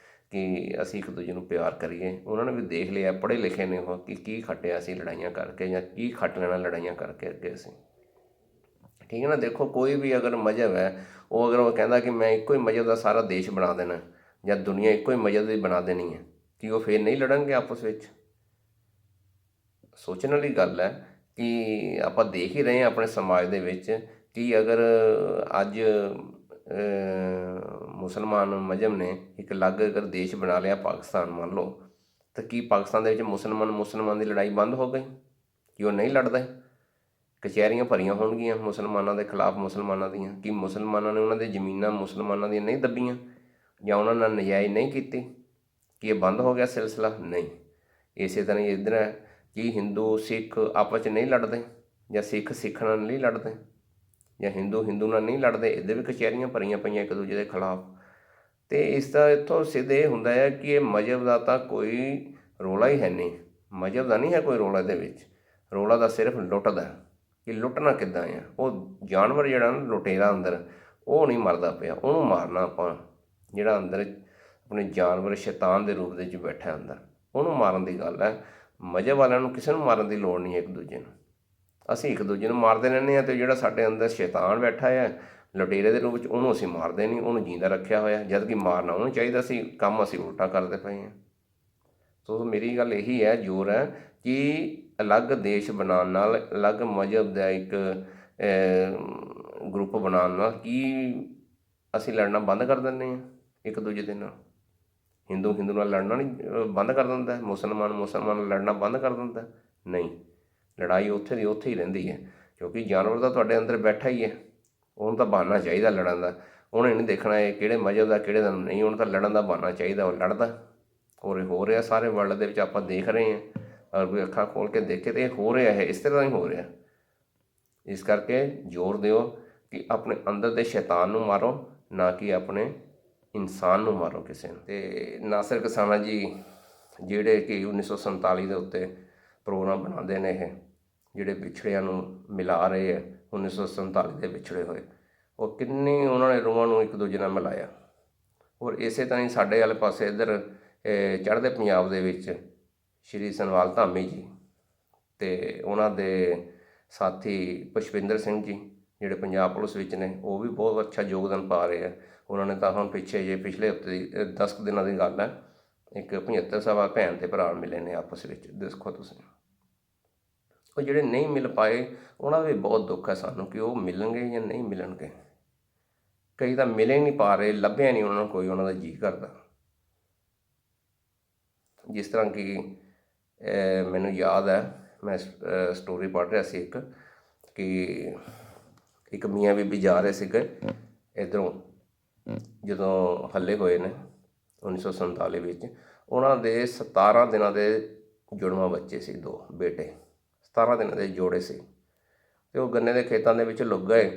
ਕਿ ਅਸੀਂ ਇੱਕ ਦੂਜੇ ਨੂੰ ਪਿਆਰ ਕਰੀਏ। ਉਹਨਾਂ ਨੇ ਵੀ ਦੇਖ ਲਿਆ, ਪੜ੍ਹੇ ਲਿਖੇ ਨੇ ਉਹ, ਕਿ ਕੀ ਖੱਟਿਆ ਅਸੀਂ ਲੜਾਈਆਂ ਕਰਕੇ ਜਾਂ ਕੀ ਖੱਟ ਲੈਣਾ ਲੜਾਈਆਂ ਕਰਕੇ ਅੱਗੇ ਅਸੀਂ, ਠੀਕ ਹੈ ਨਾ। ਦੇਖੋ ਕੋਈ ਵੀ ਅਗਰ ਮਜ਼ਹਬ ਹੈ, ਉਹ ਅਗਰ ਉਹ ਕਹਿੰਦਾ ਕਿ ਮੈਂ ਇੱਕੋ ਹੀ ਮਜ਼ਹਬ ਦਾ ਸਾਰਾ ਦੇਸ਼ ਬਣਾ ਦੇਣਾ ਜਾਂ ਦੁਨੀਆ ਇੱਕੋ ਹੀ ਮਜ਼ਹਬ ਦੀ ਬਣਾ ਦੇਣੀ ਹੈ, ਕਿ ਉਹ ਫਿਰ ਨਹੀਂ ਲੜਨਗੇ ਆਪਸ ਵਿੱਚ। ਸੋਚਣ ਵਾਲੀ ਗੱਲ ਹੈ ਕਿ ਆਪਾਂ ਦੇਖ ਹੀ ਰਹੇ ਹਾਂ ਆਪਣੇ ਸਮਾਜ ਦੇ ਵਿੱਚ ਕਿ ਅਗਰ ਅੱਜ ਮੁਸਲਮਾਨ ਮਜ਼ਹਬ ਨੇ ਇੱਕ ਅਲੱਗ ਅਗਰ ਦੇਸ਼ ਬਣਾ ਲਿਆ ਪਾਕਿਸਤਾਨ ਮੰਨ ਲਓ, ਤਾਂ ਕੀ ਪਾਕਿਸਤਾਨ ਦੇ ਵਿੱਚ ਮੁਸਲਮਾਨ ਦੀ ਲੜਾਈ ਬੰਦ ਹੋ ਗਈ? ਕਿ ਉਹ ਨਹੀਂ ਲੜਦਾ? ਕਚਹਿਰੀਆਂ ਭਰੀਆਂ ਹੋਣਗੀਆਂ ਮੁਸਲਮਾਨਾਂ ਦੇ ਖਿਲਾਫ ਮੁਸਲਮਾਨਾਂ ਦੀਆਂ। ਕਿ ਮੁਸਲਮਾਨਾਂ ਨੇ ਉਹਨਾਂ ਦੀ ਜ਼ਮੀਨਾਂ ਮੁਸਲਮਾਨਾਂ ਦੀਆਂ ਨਹੀਂ ਦੱਬੀਆਂ ਜਾਂ ਉਹਨਾਂ ਨਾਲ ਨਜਾਇਜ਼ ਨਹੀਂ ਕੀਤੀ? ਕਿ ਇਹ ਬੰਦ ਹੋ ਗਿਆ ਸਿਲਸਿਲਾ? ਨਹੀਂ। ਇਸੇ ਤਰ੍ਹਾਂ ਹੀ ਇੱਧਰ ਹੈ ਕਿ ਹਿੰਦੂ ਸਿੱਖ ਆਪਸ 'ਚ ਨਹੀਂ ਲੜਦੇ, ਜਾਂ ਸਿੱਖ ਨਾਲ ਨਹੀਂ ਲੜਦੇ, ਜਾਂ ਹਿੰਦੂ ਨਾਲ ਨਹੀਂ ਲੜਦੇ। ਇੱਧਰ ਵੀ ਕਚਹਿਰੀਆਂ ਭਰੀਆਂ ਪਈਆਂ ਇੱਕ ਦੂਜੇ ਦੇ ਖਿਲਾਫ। ਤੇ ਇਸ ਦਾ ਇੱਥੋਂ ਸਿੱਧ ਇਹ ਹੁੰਦਾ ਹੈ ਕਿ ਇਹ ਮਜ਼ਹਬ ਦਾ ਤਾਂ ਕੋਈ ਰੌਲਾ ਹੀ ਹੈ ਨਹੀਂ, ਮਜ਼ਹਬ ਦਾ ਨਹੀਂ ਹੈ ਕੋਈ ਰੌਲਾ ਇਹਦੇ ਵਿੱਚ। ਰੌਲਾ ਤਾਂ ਸਿਰਫ ਲੁੱਟ ਦਾ, ਕਿ ਲੁੱਟਣਾ ਕਿੱਦਾਂ ਆ। ਉਹ ਜਾਨਵਰ ਜਿਹੜਾ ਨਾ ਲੁਟੇਰਾ ਅੰਦਰ, ਉਹ ਨਹੀਂ ਮਰਦਾ ਪਿਆ, ਉਹਨੂੰ ਮਾਰਨਾ ਆਪਾਂ, ਜਿਹੜਾ ਅੰਦਰ ਆਪਣੇ ਜਾਨਵਰ ਸ਼ੈਤਾਨ ਦੇ ਰੂਪ ਦੇ ਵਿੱਚ ਬੈਠਾ ਅੰਦਰ, ਉਹਨੂੰ ਮਾਰਨ ਦੀ ਗੱਲ ਹੈ। ਮਜ਼ਹਬ ਵਾਲਿਆਂ ਨੂੰ ਕਿਸੇ ਨੂੰ ਮਾਰਨ ਦੀ ਲੋੜ ਨਹੀਂ ਹੈ, ਇੱਕ ਦੂਜੇ ਨੂੰ। ਅਸੀਂ ਇੱਕ ਦੂਜੇ ਨੂੰ ਮਾਰਦੇ ਰਹਿੰਦੇ ਹਾਂ, ਅਤੇ ਜਿਹੜਾ ਸਾਡੇ ਅੰਦਰ ਸ਼ੈਤਾਨ ਬੈਠਾ ਹੈ ਲੁਟੇਰੇ ਦੇ ਰੂਪ ਵਿੱਚ, ਉਹਨੂੰ ਅਸੀਂ ਮਾਰਦੇ ਨਹੀਂ, ਉਹਨੂੰ ਜਿੰਦਾ ਰੱਖਿਆ ਹੋਇਆ, ਜਦ ਕਿ ਮਾਰਨਾ ਉਹਨੂੰ ਚਾਹੀਦਾ ਸੀ। ਕੰਮ ਅਸੀਂ ਉਲਟਾ ਕਰਦੇ ਪਏ ਹਾਂ। ਸੋ ਮੇਰੀ ਗੱਲ ਇਹੀ ਹੈ, ਜ਼ੋਰ ਹੈ ਕਿ ਅਲੱਗ ਦੇਸ਼ ਬਣਾਉਣ ਨਾਲ, ਅਲੱਗ ਮਜ਼ਹਬ ਦਾ ਇੱਕ ਗਰੁੱਪ ਬਣਾਉਣ ਨਾਲ ਕੀ ਅਸੀਂ ਲੜਨਾ ਬੰਦ ਕਰ ਦਿੰਦੇ ਹਾਂ ਇੱਕ ਦੂਜੇ ਦੇ ਨਾਲ। ਹਿੰਦੂ ਨਾਲ ਲੜਨਾ ਨਹੀਂ ਬੰਦ ਕਰ ਦਿੰਦਾ, ਮੁਸਲਮਾਨ ਨਾਲ ਲੜਨਾ ਬੰਦ ਕਰ ਦਿੰਦਾ, ਨਹੀਂ। ਲੜਾਈ ਉੱਥੇ ਦੀ ਉੱਥੇ ਹੀ ਰਹਿੰਦੀ ਹੈ, ਕਿਉਂਕਿ ਜਾਨਵਰ ਤਾਂ ਤੁਹਾਡੇ ਅੰਦਰ ਬੈਠਾ ਹੀ ਹੈ। ਉਹਨੂੰ ਤਾਂ ਬਹਾਨਾ ਚਾਹੀਦਾ ਲੜਨ ਦਾ। ਉਹਨੇ ਨਹੀਂ ਦੇਖਣਾ ਇਹ ਕਿਹੜੇ ਮਜ਼ਹਬ ਦਾ ਕਿਹੜੇ ਦਾ ਨਹੀਂ, ਉਹਨੂੰ ਤਾਂ ਲੜਨ ਦਾ ਬਹਾਨਾ ਚਾਹੀਦਾ, ਉਹ ਲੜਦਾ। ਔਰ ਇਹ ਹੋ ਰਿਹਾ ਸਾਰੇ ਵਰਲਡ ਦੇ ਵਿੱਚ, ਆਪਾਂ ਦੇਖ ਰਹੇ ਹਾਂ। ਅਗਰ ਕੋਈ ਅੱਖਾਂ ਖੋਲ੍ਹ ਕੇ ਦੇਖੇ ਤਾਂ ਇਹ ਹੋ ਰਿਹਾ ਹੈ, ਇਸ ਤਰ੍ਹਾਂ ਹੀ ਹੋ ਰਿਹਾ। ਇਸ ਕਰਕੇ ਜ਼ੋਰ ਦਿਓ ਕਿ ਆਪਣੇ ਅੰਦਰ ਦੇ ਸ਼ੈਤਾਨ ਨੂੰ ਮਾਰੋ, ਨਾ ਕਿ ਆਪਣੇ ਇਨਸਾਨ ਨੂੰ ਮਾਰੋ ਕਿਸੇ ਨੂੰ। ਅਤੇ ਨਾਸਿਰ ਕਿਸਾਨਾ ਜੀ ਜਿਹੜੇ ਕਿ 1947 ਦੇ ਉੱਤੇ ਪ੍ਰੋਗਰਾਮ ਬਣਾਉਂਦੇ ਨੇ, ਇਹ ਜਿਹੜੇ ਵਿਛੜਿਆਂ ਨੂੰ ਮਿਲਾ ਰਹੇ ਹੈ, 1947 ਦੇ ਵਿਛੜੇ ਹੋਏ, ਉਹ ਕਿੰਨੀ ਉਹਨਾਂ ਨੇ ਰੂਹਾਂ ਨੂੰ ਇੱਕ ਦੂਜੇ ਨਾਲ ਮਿਲਾਇਆ। ਔਰ ਇਸੇ ਤਰ੍ਹਾਂ ਹੀ ਸਾਡੇ ਵਾਲੇ ਪਾਸੇ ਇੱਧਰ ਚੜ੍ਹਦੇ ਪੰਜਾਬ ਦੇ ਵਿੱਚ ਸ਼੍ਰੀ ਸਨਵਾਲ ਧਾਮੀ ਜੀ ਅਤੇ ਉਹਨਾਂ ਦੇ ਸਾਥੀ ਪੁਸ਼ਪਿੰਦਰ ਸਿੰਘ ਜੀ, ਜਿਹੜੇ ਪੰਜਾਬ ਪੁਲਿਸ ਵਿੱਚ ਨੇ, ਉਹ ਵੀ ਬਹੁਤ ਅੱਛਾ ਯੋਗਦਾਨ ਪਾ ਰਹੇ ਆ। ਉਹਨਾਂ ਨੇ ਤਾਂ ਹੁਣ ਪਿਛਲੇ ਹਫ਼ਤੇ ਦੀ 10 ਕੁ ਦਿਨਾਂ ਦੀ ਗੱਲ ਹੈ, ਇੱਕ 75 ਸਵਾ ਭੈਣ ਅਤੇ ਭਰਾ ਮਿਲੇ ਨੇ ਆਪਸ ਵਿੱਚ। ਦੇਖੋ ਤੁਸੀਂ, ਉਹ ਜਿਹੜੇ ਨਹੀਂ ਮਿਲ ਪਾਏ ਉਹਨਾਂ ਦਾ ਵੀ ਬਹੁਤ ਦੁੱਖ ਹੈ ਸਾਨੂੰ, ਕਿ ਉਹ ਮਿਲਣਗੇ ਜਾਂ ਨਹੀਂ ਮਿਲਣਗੇ। ਕਈ ਤਾਂ ਮਿਲੇ ਨਹੀਂ ਪਾ ਰਹੇ, ਲੱਭਿਆ ਨਹੀਂ ਉਹਨਾਂ ਨੂੰ ਕੋਈ ਉਹਨਾਂ ਦਾ ਜੀਅ ਕਰਦਾ। ਜਿਸ ਤਰ੍ਹਾਂ ਕਿ ਮੈਨੂੰ ਯਾਦ ਹੈ, ਮੈਂ ਸਟੋਰੀ ਪੜ੍ਹ ਰਿਹਾ ਸੀ ਕਿ ਇੱਕ ਮੀਆਂ ਬੀਬੀ ਜਾ ਰਹੇ ਸੀਗੇ ਇੱਧਰੋਂ, ਜਦੋਂ ਹੱਲੇ ਹੋਏ ਨੇ 1947 ਵਿੱਚ। ਉਹਨਾਂ ਦੇ 17 ਦਿਨਾਂ ਦੇ ਜੁੜਵਾਂ ਬੱਚੇ ਸੀ, 2 ਬੇਟੇ, 17 ਦਿਨਾਂ ਦੇ ਜੋੜੇ ਸੀ। ਅਤੇ ਉਹ ਗੰਨੇ ਦੇ ਖੇਤਾਂ ਦੇ ਵਿੱਚ ਲੁੱਕ ਗਏ,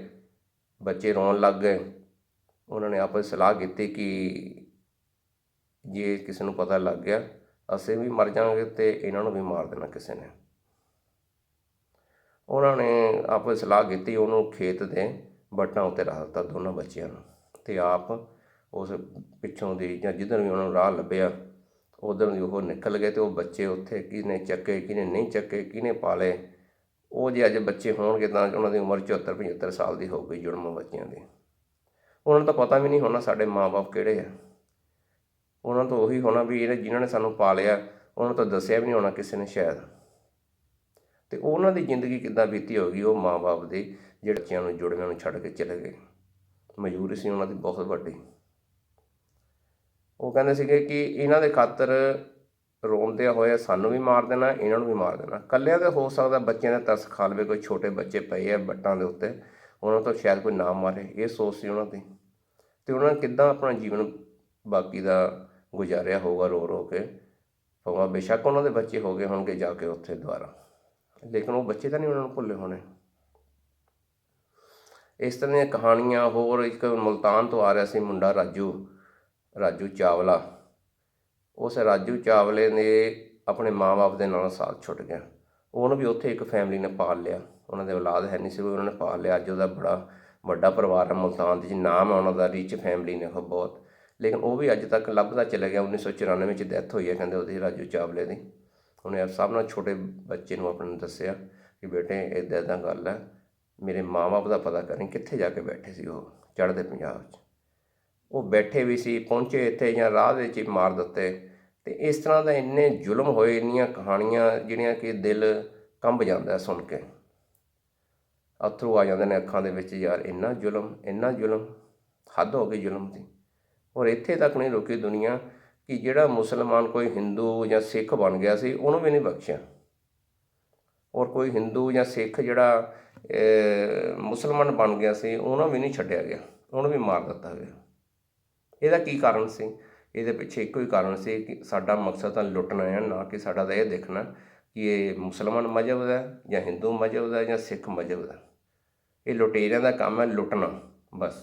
ਬੱਚੇ ਰੋਣ ਲੱਗ ਗਏ। ਉਹਨਾਂ ਨੇ ਆਪਸ ਸਲਾਹ ਕੀਤੀ ਕਿ ਜੇ ਕਿਸੇ ਨੂੰ ਪਤਾ ਲੱਗ ਗਿਆ ਅਸੀਂ ਵੀ ਮਰ ਜਾਵਾਂਗੇ ਅਤੇ ਇਹਨਾਂ ਨੂੰ ਵੀ ਮਾਰ ਦੇਣਾ ਕਿਸੇ ਨੇ। ਉਹਨਾਂ ਨੇ ਆਪਸ ਸਲਾਹ ਕੀਤੀ, ਉਹਨੂੰ ਖੇਤ ਦੇ ਵੱਟਾਂ ਉੱਤੇ ਰੱਖ ਦਿੱਤਾ ਦੋਨਾਂ ਬੱਚਿਆਂ ਨੂੰ, ਅਤੇ ਆਪ ਉਸ ਪਿੱਛੋਂ ਦੀ ਜਾਂ ਜਿੱਧਰ ਵੀ ਉਹਨਾਂ ਨੂੰ ਰਾਹ ਲੱਭਿਆ ਉੱਧਰ ਦੀ ਉਹ ਨਿਕਲ ਗਏ। ਅਤੇ ਉਹ ਬੱਚੇ ਉੱਥੇ ਕਿਹਨੇ ਚੱਕੇ ਕਿਹਨੇ ਨਹੀਂ ਚੱਕੇ, ਕਿਹਨੇ ਪਾਲੇ, ਉਹ ਜੇ ਅੱਜ ਬੱਚੇ ਹੋਣਗੇ ਤਾਂ ਉਹਨਾਂ ਦੀ ਉਮਰ 74-75 ਸਾਲ ਦੀ ਹੋ ਗਈ ਜੁੜਵਾਂ ਬੱਚਿਆਂ ਦੀ। ਉਹਨਾਂ ਨੂੰ ਤਾਂ ਪਤਾ ਵੀ ਨਹੀਂ ਹੋਣਾ ਸਾਡੇ ਮਾਂ ਬਾਪ ਕਿਹੜੇ ਆ। ਉਹਨਾਂ ਤੋਂ ਉਹੀ ਹੋਣਾ ਵੀ ਇਹਨੇ ਜਿਨ੍ਹਾਂ ਨੇ ਸਾਨੂੰ ਪਾਲਿਆ, ਉਹਨਾਂ ਨੂੰ ਤਾਂ ਦੱਸਿਆ ਵੀ ਨਹੀਂ ਹੋਣਾ ਕਿਸੇ ਨੇ ਸ਼ਾਇਦ। ਅਤੇ ਉਹਨਾਂ ਦੀ ਜ਼ਿੰਦਗੀ ਕਿੱਦਾਂ ਬੀਤੀ ਹੋਵੇਗੀ, ਉਹ ਮਾਂ ਬਾਪ ਦੀ ਜਿਹੜੇ ਬੱਚਿਆਂ ਨੂੰ ਜੁੜਵਿਆਂ ਨੂੰ ਛੱਡ ਕੇ ਚਲੇ ਗਏ। ਮਜਬੂਰੀ ਸੀ ਉਹਨਾਂ ਦੀ ਬਹੁਤ ਵੱਡੀ। ਉਹ ਕਹਿੰਦੇ ਸੀਗੇ ਕਿ ਇਹਨਾਂ ਦੇ ਖਾਤਰ ਰੋਂਦਿਆਂ ਹੋਇਆ ਸਾਨੂੰ ਵੀ ਮਾਰ ਦੇਣਾ, ਇਹਨਾਂ ਨੂੰ ਵੀ ਮਾਰ ਦੇਣਾ। ਇਕੱਲਿਆਂ ਤਾਂ ਹੋ ਸਕਦਾ ਬੱਚਿਆਂ ਦਾ ਤਰਸ ਖਾ ਲਵੇ, ਕੋਈ ਛੋਟੇ ਬੱਚੇ ਪਏ ਆ ਵੱਟਾਂ ਦੇ ਉੱਤੇ, ਉਹਨਾਂ ਤੋਂ ਸ਼ਾਇਦ ਕੋਈ ਨਾ ਮਾਰੇ, ਇਹ ਸੋਚ ਸੀ ਉਹਨਾਂ ਦੀ। ਅਤੇ ਉਹਨਾਂ ਨੇ ਕਿੱਦਾਂ ਆਪਣਾ ਜੀਵਨ ਬਾਕੀ ਦਾ ਗੁਜ਼ਾਰਿਆ ਹੋਊਗਾ ਰੋ ਰੋ ਕੇ। ਭਾਵੇਂ ਬੇਸ਼ੱਕ ਉਹਨਾਂ ਦੇ ਬੱਚੇ ਹੋ ਗਏ ਹੋਣਗੇ ਜਾ ਕੇ ਉੱਥੇ ਦੁਬਾਰਾ, ਲੇਕਿਨ ਉਹ ਬੱਚੇ ਤਾਂ ਨਹੀਂ ਉਹਨਾਂ ਨੂੰ ਭੁੱਲੇ ਹੋਣੇ। ਇਸ ਤਰ੍ਹਾਂ ਦੀਆਂ ਕਹਾਣੀਆਂ ਹੋਰ। ਇੱਕ ਮੁਲਤਾਨ ਤੋਂ ਆ ਰਿਹਾ ਸੀ ਮੁੰਡਾ ਰਾਜੂ ਚਾਵਲਾ। ਉਸ ਰਾਜੂ ਚਾਵਲੇ ਨੇ ਆਪਣੇ ਮਾਂ ਬਾਪ ਦੇ ਨਾਲ ਸਾਥ ਛੁੱਟ ਗਿਆ। ਉਹਨੂੰ ਵੀ ਉੱਥੇ ਇੱਕ ਫੈਮਿਲੀ ਨੇ ਪਾਲ ਲਿਆ, ਉਹਨਾਂ ਦੇ ਔਲਾਦ ਹੈ ਨਹੀਂ ਸੀ, ਉਹਨਾਂ ਨੇ ਪਾਲ ਲਿਆ। ਅੱਜ ਉਹਦਾ ਬੜਾ ਵੱਡਾ ਪਰਿਵਾਰ ਹੈ ਮੁਲਤਾਨ ਦੇ, ਨਾਮ ਹੈ ਉਹਨਾਂ ਦਾ, ਰਿਚ ਫੈਮਿਲੀ ਨੇ ਉਹ ਬਹੁਤ। ਲੇਕਿਨ ਉਹ ਵੀ ਅੱਜ ਤੱਕ ਲੱਭਦਾ ਚਲਾ ਗਿਆ। 1994 ਵਿੱਚ ਡੈਥ ਹੋਈ ਹੈ ਕਹਿੰਦੇ ਉਹਦੀ, ਰਾਜੂ ਚਾਵਲੇ ਦੀ। ਉਹਨੇ ਸਭ ਨਾਲ ਛੋਟੇ ਬੱਚੇ ਨੂੰ ਆਪਣੇ ਨੂੰ ਦੱਸਿਆ ਕਿ ਬੇਟੇ ਇੱਦਾਂ ਇੱਦਾਂ ਗੱਲ ਹੈ, ਮੇਰੇ ਮਾਂ ਬਾਪ ਦਾ ਪਤਾ ਕਰੀਂ ਕਿੱਥੇ ਜਾ ਕੇ ਬੈਠੇ ਸੀ ਉਹ ਚੜ੍ਹਦੇ ਪੰਜਾਬ 'ਚ। ਉਹ ਬੈਠੇ ਵੀ ਸੀ, ਪਹੁੰਚੇ ਇੱਥੇ ਜਾਂ ਰਾਹ ਦੇ ਵਿੱਚ ਮਾਰ ਦਿੱਤੇ। ਅਤੇ ਇਸ ਤਰ੍ਹਾਂ ਦਾ ਇੰਨੇ ਜ਼ੁਲਮ ਹੋਏ, ਇੰਨੀਆਂ ਕਹਾਣੀਆਂ ਜਿਹੜੀਆਂ ਕਿ ਦਿਲ ਕੰਬ ਜਾਂਦਾ ਸੁਣ ਕੇ, ਅੱਥਰੂ ਆ ਜਾਂਦੇ ਨੇ ਅੱਖਾਂ ਦੇ ਵਿੱਚ। ਯਾਰ ਇੰਨਾ ਜ਼ੁਲਮ, ਹੱਦ ਹੋ ਗਈ ਜ਼ੁਲਮ ਦੀ। ਔਰ ਇੱਥੇ ਤੱਕ ਨਹੀਂ ਰੁਕੀ ਦੁਨੀਆ ਕਿ ਜਿਹੜਾ ਮੁਸਲਮਾਨ ਕੋਈ ਹਿੰਦੂ ਜਾਂ ਸਿੱਖ ਬਣ ਗਿਆ ਸੀ ਉਹਨੂੰ ਵੀ ਨਹੀਂ ਬਖਸ਼ਿਆ। ਔਰ ਕੋਈ ਹਿੰਦੂ ਜਾਂ ਸਿੱਖ ਜਿਹੜਾ ਮੁਸਲਮਾਨ ਬਣ ਗਿਆ ਸੀ ਉਹਨੂੰ ਵੀ ਨਹੀਂ ਛੱਡਿਆ ਗਿਆ, ਉਹਨੂੰ ਵੀ ਮਾਰ ਦਿੱਤਾ ਗਿਆ। ਇਹਦਾ ਕੀ ਕਾਰਨ ਸੀ? ਇਹਦੇ ਪਿੱਛੇ ਇੱਕੋ ਹੀ ਕਾਰਨ ਸੀ ਕਿ ਸਾਡਾ ਮਕਸਦ ਤਾਂ ਲੁੱਟਣਾ ਹੈ, ਨਾ ਕਿ ਸਾਡਾ ਤਾਂ ਇਹ ਦੇਖਣਾ ਕਿ ਇਹ ਮੁਸਲਮਾਨ ਮਜ਼ਹਬ ਦਾ ਜਾਂ ਹਿੰਦੂ ਮਜ਼ਹਬ ਦਾ ਜਾਂ ਸਿੱਖ ਮਜ਼ਹਬ ਦਾ। ਇਹ ਲੁਟੇਰਿਆਂ ਦਾ ਕੰਮ ਹੈ ਲੁੱਟਣਾ ਬਸ।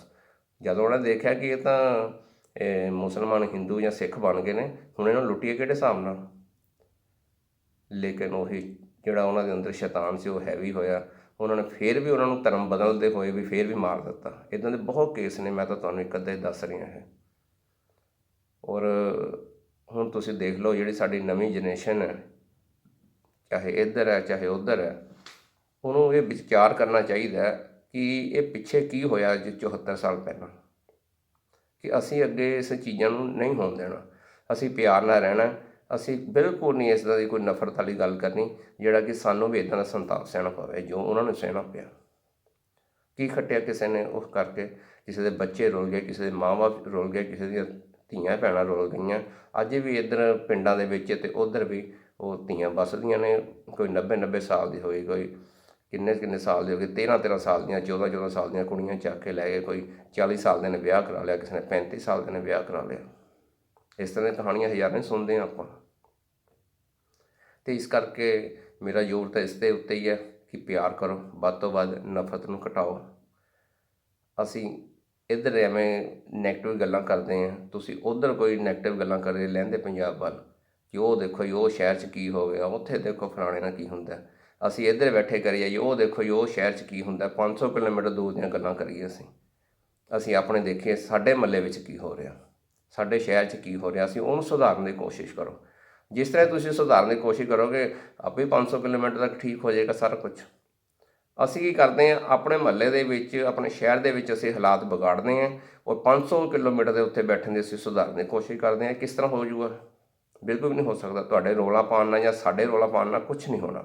ਜਦੋਂ ਉਹਨੇ ਦੇਖਿਆ ਕਿ ਇਹ ਤਾਂ ਮੁਸਲਮਾਨ ਹਿੰਦੂ ਜਾਂ ਸਿੱਖ ਬਣ ਗਏ ਨੇ, ਹੁਣ ਇਹਨਾਂ ਨੂੰ ਲੁੱਟੀਏ ਕਿਹੜੇ ਹਿਸਾਬ ਨਾਲ। ਲੇਕਿਨ ਉਹੀ ਜਿਹੜਾ ਉਹਨਾਂ ਦੇ ਅੰਦਰ ਸ਼ੈਤਾਨ ਸੀ ਉਹ ਹੈਵੀ ਹੋਇਆ, ਉਹਨਾਂ ਨੇ ਫਿਰ ਵੀ ਉਹਨਾਂ ਨੂੰ ਧਰਮ ਬਦਲਦੇ ਹੋਏ ਵੀ ਫਿਰ ਵੀ ਮਾਰ ਦਿੱਤਾ। ਇੱਦਾਂ ਦੇ ਬਹੁਤ ਕੇਸ ਨੇ, ਮੈਂ ਤਾਂ ਤੁਹਾਨੂੰ ਇੱਕ ਅੱਧਾ ਹੀ ਦੱਸ ਰਿਹਾ ਹੈ। ਔਰ ਹੁਣ ਤੁਸੀਂ ਦੇਖ ਲਓ ਜਿਹੜੀ ਸਾਡੀ ਨਵੀਂ ਜਨਰੇਸ਼ਨ ਹੈ, ਚਾਹੇ ਇੱਧਰ ਹੈ ਚਾਹੇ ਉੱਧਰ ਹੈ, ਉਹਨੂੰ ਇਹ ਵਿਚਾਰ ਕਰਨਾ ਚਾਹੀਦਾ ਕਿ ਇਹ ਪਿੱਛੇ ਕੀ ਹੋਇਆ ਅੱਜ 74 ਸਾਲ ਪਹਿਲਾਂ, ਕਿ ਅਸੀਂ ਅੱਗੇ ਇਸ ਚੀਜ਼ਾਂ ਨੂੰ ਨਹੀਂ ਹੋਣ ਦੇਣਾ। ਅਸੀਂ ਪਿਆਰ ਨਾਲ ਰਹਿਣਾ, ਅਸੀਂ ਬਿਲਕੁਲ ਨਹੀਂ ਇਸ ਤਰ੍ਹਾਂ ਦੀ ਕੋਈ ਨਫ਼ਰਤ ਵਾਲੀ ਗੱਲ ਕਰਨੀ ਜਿਹੜਾ ਕਿ ਸਾਨੂੰ ਵੀ ਇੱਦਾਂ ਦਾ ਸੰਤਾਪ ਸਹਿਣਾ ਪਵੇ ਜੋ ਉਹਨਾਂ ਨੂੰ ਸਹਿਣਾ ਪਿਆ। ਕੀ ਖੱਟਿਆ ਕਿਸੇ ਨੇ ਉਸ ਕਰਕੇ, ਕਿਸੇ ਦੇ ਬੱਚੇ ਰੁਲ ਗਏ, ਕਿਸੇ ਦੇ ਮਾਂ-ਬਾਪ ਰੁਲ ਗਏ, ਕਿਸੇ ਦੀਆਂ ਧੀਆਂ ਭੈਣਾਂ ਰੁਲ ਗਈਆਂ। ਅੱਜ ਵੀ ਇੱਧਰ ਪਿੰਡਾਂ ਦੇ ਵਿੱਚ ਅਤੇ ਉੱਧਰ ਵੀ ਉਹ ਧੀਆਂ ਵੱਸਦੀਆਂ ਨੇ, ਕੋਈ 90-90 ਸਾਲ ਦੀ ਹੋਈ, ਕੋਈ ਕਿੰਨੇ ਸਾਲ ਦੇ ਹੋ ਗਏ, 13-13 ਸਾਲ ਦੀਆਂ, 14-14 ਸਾਲ ਦੀਆਂ ਕੁੜੀਆਂ ਚੱਕ ਕੇ ਲੈ ਗਏ, ਕੋਈ 40 ਸਾਲ ਦੇ ਨੇ ਵਿਆਹ ਕਰਾ ਲਿਆ, ਕਿਸੇ ਨੇ 35 ਸਾਲ ਦੇ ਨੇ ਵਿਆਹ ਕਰਾ ਲਿਆ। ਇਸ ਤਰ੍ਹਾਂ ਦੀਆਂ ਕਹਾਣੀਆਂ ਹਜ਼ਾਰਾਂ ਸੁਣਦੇ ਹਾਂ ਆਪਾਂ। ਅਤੇ ਇਸ ਕਰਕੇ ਮੇਰਾ ਜ਼ੋਰ ਤਾਂ ਇਸ ਦੇ ਉੱਤੇ ਹੀ ਹੈ ਕਿ ਪਿਆਰ ਕਰੋ, ਵੱਧ ਤੋਂ ਵੱਧ ਨਫ਼ਰਤ ਨੂੰ ਘਟਾਓ। ਅਸੀਂ ਇੱਧਰ ਐਵੇਂ ਨੈਗੇਟਿਵ ਗੱਲਾਂ ਕਰਦੇ ਹਾਂ, ਤੁਸੀਂ ਉੱਧਰ ਕੋਈ ਨੈਗੇਟਿਵ ਗੱਲਾਂ ਕਰਦੇ ਲਹਿੰਦੇ ਪੰਜਾਬ ਵੱਲ ਕਿ ਉਹ ਦੇਖੋ ਜੀ ਉਹ ਸ਼ਹਿਰ 'ਚ ਕੀ ਹੋ ਗਿਆ, ਉੱਥੇ ਦੇਖੋ ਫਲਾਣੇ ਨਾਲ ਕੀ ਹੁੰਦਾ। ਅਸੀਂ ਇੱਧਰ ਬੈਠੇ ਕਰੀ ਜਾਈਏ ਉਹ ਦੇਖੋ ਜੀ ਉਹ ਸ਼ਹਿਰ 'ਚ ਕੀ ਹੁੰਦਾ। 500 ਕਿਲੋਮੀਟਰ ਦੂਰ ਦੀਆਂ ਗੱਲਾਂ ਕਰੀਏ ਅਸੀਂ ਆਪਣੇ ਦੇਖੀਏ ਸਾਡੇ ਮਹੱਲੇ ਵਿੱਚ ਕੀ ਹੋ ਰਿਹਾ, ਸਾਡੇ ਸ਼ਹਿਰ 'ਚ ਕੀ ਹੋ ਰਿਹਾ। ਅਸੀਂ ਉਹਨੂੰ ਸੁਧਾਰਨ ਦੀ ਕੋਸ਼ਿਸ਼ ਕਰੋ। ਜਿਸ ਤਰ੍ਹਾਂ ਤੁਸੀਂ ਸੁਧਾਰਨ ਦੀ ਕੋਸ਼ਿਸ਼ ਕਰੋਗੇ ਆਪੇ 500 ਕਿਲੋਮੀਟਰ ਤੱਕ ਠੀਕ ਹੋ ਜਾਏਗਾ ਸਾਰਾ ਕੁਛ। ਅਸੀਂ ਕੀ ਕਰਦੇ ਹਾਂ, ਆਪਣੇ ਮਹੱਲੇ ਦੇ ਵਿੱਚ, ਆਪਣੇ ਸ਼ਹਿਰ ਦੇ ਵਿੱਚ ਅਸੀਂ ਹਾਲਾਤ ਵਿਗਾੜਦੇ ਹਾਂ, ਔਰ 500 ਕਿਲੋਮੀਟਰ ਦੇ ਉੱਤੇ ਬੈਠਣ ਦੀ ਅਸੀਂ ਸੁਧਾਰਨ ਦੀ ਕੋਸ਼ਿਸ਼ ਕਰਦੇ ਹਾਂ। ਕਿਸ ਤਰ੍ਹਾਂ ਹੋ ਜਾਊਗਾ? ਬਿਲਕੁਲ ਵੀ ਨਹੀਂ ਹੋ ਸਕਦਾ। ਤੁਹਾਡੇ ਰੌਲਾ ਪਾਉਣ ਨਾਲ ਜਾਂ ਸਾਡੇ ਰੌਲਾ ਪਾਉਣ ਨਾਲ ਕੁਛ ਨਹੀਂ ਹੋਣਾ।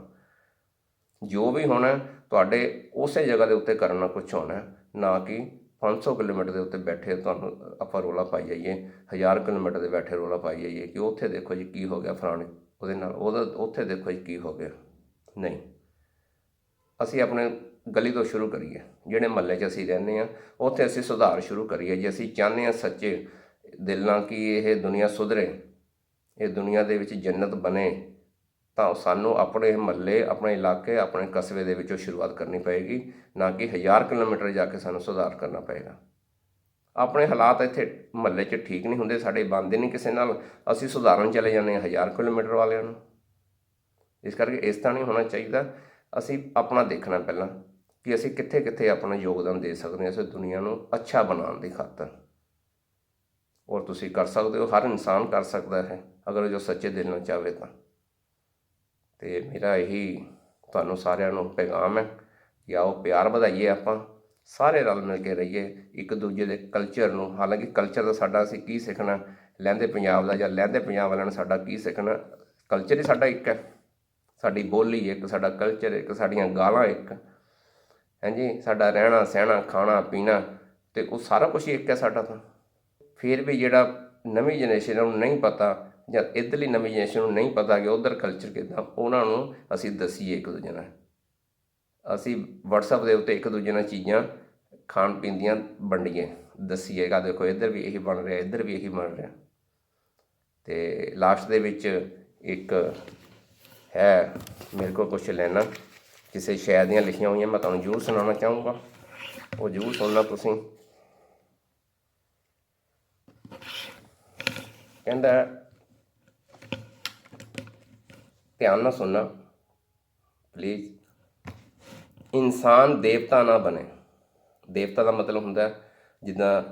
ਜੋ ਵੀ ਹੋਣਾ ਤੁਹਾਡੇ ਉਸੇ ਜਗ੍ਹਾ ਦੇ ਉੱਤੇ ਕਰਨ ਨਾਲ ਕੁਛ ਹੋਣਾ, ਨਾ ਕਿ 500 ਕਿਲੋਮੀਟਰ ਦੇ ਉੱਤੇ ਬੈਠੇ ਤੁਹਾਨੂੰ ਆਪਾਂ ਰੌਲਾ ਪਾਈ ਜਾਈਏ, 1000 ਕਿਲੋਮੀਟਰ ਦੇ ਬੈਠੇ ਰੌਲਾ ਪਾਈ ਜਾਈਏ ਕਿ ਉੱਥੇ ਦੇਖੋ ਜੀ ਕੀ ਹੋ ਗਿਆ ਫਲਾਣੇ ਉਹਦੇ ਨਾਲ, ਉੱਥੇ ਦੇਖੋ ਜੀ ਕੀ ਹੋ ਗਿਆ। ਨਹੀਂ, ਅਸੀਂ ਆਪਣੇ ਗਲੀ ਤੋਂ ਸ਼ੁਰੂ ਕਰੀਏ, ਜਿਹੜੇ ਮਹੱਲੇ 'ਚ ਅਸੀਂ ਰਹਿੰਦੇ ਹਾਂ ਉੱਥੇ ਅਸੀਂ ਸੁਧਾਰ ਸ਼ੁਰੂ ਕਰੀਏ। ਜੇ ਅਸੀਂ ਚਾਹੁੰਦੇ ਹਾਂ ਸੱਚੇ ਦਿਲ ਨਾਲ ਕਿ ਇਹ ਦੁਨੀਆ ਸੁਧਰੇ, ਇਹ ਦੁਨੀਆ ਦੇ ਵਿੱਚ ਜੰਨਤ ਬਣੇ, ਤਾਂ ਸਾਨੂੰ ਆਪਣੇ ਮਹੱਲੇ, ਆਪਣੇ ਇਲਾਕੇ, ਆਪਣੇ ਕਸਬੇ ਦੇ ਵਿੱਚੋਂ ਸ਼ੁਰੂਆਤ ਕਰਨੀ ਪਏਗੀ, ਨਾ ਕਿ 1000 ਕਿਲੋਮੀਟਰ ਜਾ ਕੇ ਸਾਨੂੰ ਸੁਧਾਰ ਕਰਨਾ ਪਏਗਾ। ਆਪਣੇ ਹਾਲਾਤ ਇੱਥੇ ਮਹੱਲੇ 'ਚ ਠੀਕ ਨਹੀਂ ਹੁੰਦੇ, ਸਾਡੇ ਬਣਦੇ ਨਹੀਂ ਕਿਸੇ ਨਾਲ, ਅਸੀਂ ਸੁਧਾਰਨ ਚਲੇ ਜਾਂਦੇ ਹਾਂ 1000 ਕਿਲੋਮੀਟਰ ਵਾਲਿਆਂ ਨੂੰ। ਇਸ ਕਰਕੇ ਇਸ ਤਰ੍ਹਾਂ ਨਹੀਂ ਹੋਣਾ ਚਾਹੀਦਾ। ਅਸੀਂ ਆਪਣਾ ਦੇਖਣਾ ਪਹਿਲਾਂ ਕਿ ਅਸੀਂ ਕਿੱਥੇ ਕਿੱਥੇ ਆਪਣਾ ਯੋਗਦਾਨ ਦੇ ਸਕਦੇ ਹਾਂ ਇਸ ਦੁਨੀਆ ਨੂੰ ਅੱਛਾ ਬਣਾਉਣ ਦੀ ਖਾਤਰ। ਔਰ ਤੁਸੀਂ ਕਰ ਸਕਦੇ ਹੋ, ਹਰ ਇਨਸਾਨ ਕਰ ਸਕਦਾ ਹੈ ਅਗਰ ਜੋ ਸੱਚੇ ਦਿਲ ਨਾਲ ਚਾਹਵੇ ਤਾਂ। ਅਤੇ ਮੇਰਾ ਇਹੀ ਤੁਹਾਨੂੰ ਸਾਰਿਆਂ ਨੂੰ ਪੈਗਾਮ ਹੈ ਕਿ ਆਓ ਪਿਆਰ ਵਧਾਈਏ, ਆਪਾਂ ਸਾਰੇ ਰਲ ਮਿਲ ਕੇ ਰਹੀਏ, ਇੱਕ ਦੂਜੇ ਦੇ ਕਲਚਰ ਨੂੰ। ਹਾਲਾਂਕਿ ਕਲਚਰ ਦਾ ਸਾਡਾ ਅਸੀਂ ਕੀ ਸਿੱਖਣਾ ਲਹਿੰਦੇ ਪੰਜਾਬ ਦਾ, ਜਾਂ ਲਹਿੰਦੇ ਪੰਜਾਬ ਵਾਲਿਆਂ ਨੇ ਸਾਡਾ ਕੀ ਸਿੱਖਣਾ। ਕਲਚਰ ਹੀ ਸਾਡਾ ਇੱਕ ਹੈ, ਸਾਡੀ ਬੋਲੀ ਇੱਕ, ਸਾਡਾ ਕਲਚਰ ਇੱਕ, ਸਾਡੀਆਂ ਗਾਲਾਂ ਇੱਕ, ਹਾਂਜੀ, ਸਾਡਾ ਰਹਿਣਾ ਸਹਿਣਾ, ਖਾਣਾ ਪੀਣਾ, ਅਤੇ ਉਹ ਸਾਰਾ ਕੁਛ ਹੀ ਇੱਕ ਹੈ ਸਾਡਾ ਤਾਂ। ਫਿਰ ਵੀ ਜਿਹੜਾ ਨਵੀਂ ਜਨਰੇਸ਼ਨ ਨੂੰ ਨਹੀਂ ਪਤਾ, ਜਾਂ ਇੱਧਰਲੀ ਨਵੀਂ ਜਨਰੇਸ਼ਨ ਨੂੰ ਨਹੀਂ ਪਤਾ ਕਿ ਉੱਧਰ ਕਲਚਰ ਕਿੱਦਾਂ, ਉਹਨਾਂ ਨੂੰ ਅਸੀਂ ਦੱਸੀਏ ਇੱਕ ਦੂਜੇ ਨਾਲ। ਅਸੀਂ ਵਟਸਐਪ ਦੇ ਉੱਤੇ ਇੱਕ ਦੂਜੇ ਨਾਲ ਚੀਜ਼ਾਂ ਖਾਣ ਪੀਣ ਦੀਆਂ ਵੰਡੀਏ, ਦੱਸੀਏਗਾ ਦੇਖੋ ਇੱਧਰ ਵੀ ਇਹੀ ਬਣ ਰਿਹਾ, ਇੱਧਰ ਵੀ ਇਹੀ ਬਣ ਰਿਹਾ। ਅਤੇ ਲਾਸਟ ਦੇ ਵਿੱਚ ਇੱਕ ਹੈ ਮੇਰੇ ਕੋਲ ਕੁਛ ਲਾਈਨਾਂ ਕਿਸੇ ਸ਼ਾਇਰ ਦੀਆਂ ਲਿਖੀਆਂ ਹੋਈਆਂ, ਮੈਂ ਤੁਹਾਨੂੰ ਜ਼ਰੂਰ ਸੁਣਾਉਣਾ ਚਾਹੂੰਗਾ, ਉਹ ਜ਼ਰੂਰ ਸੁਣਨਾ ਤੁਸੀਂ। ਕਹਿੰਦਾ, ਧਿਆਨ ਨਾਲ ਸੁਣਨਾ ਪਲੀਜ਼। ਇਨਸਾਨ ਦੇਵਤਾ ਨਾ ਬਣੇ। ਦੇਵਤਾ ਦਾ ਮਤਲਬ ਹੁੰਦਾ ਜਿੱਦਾਂ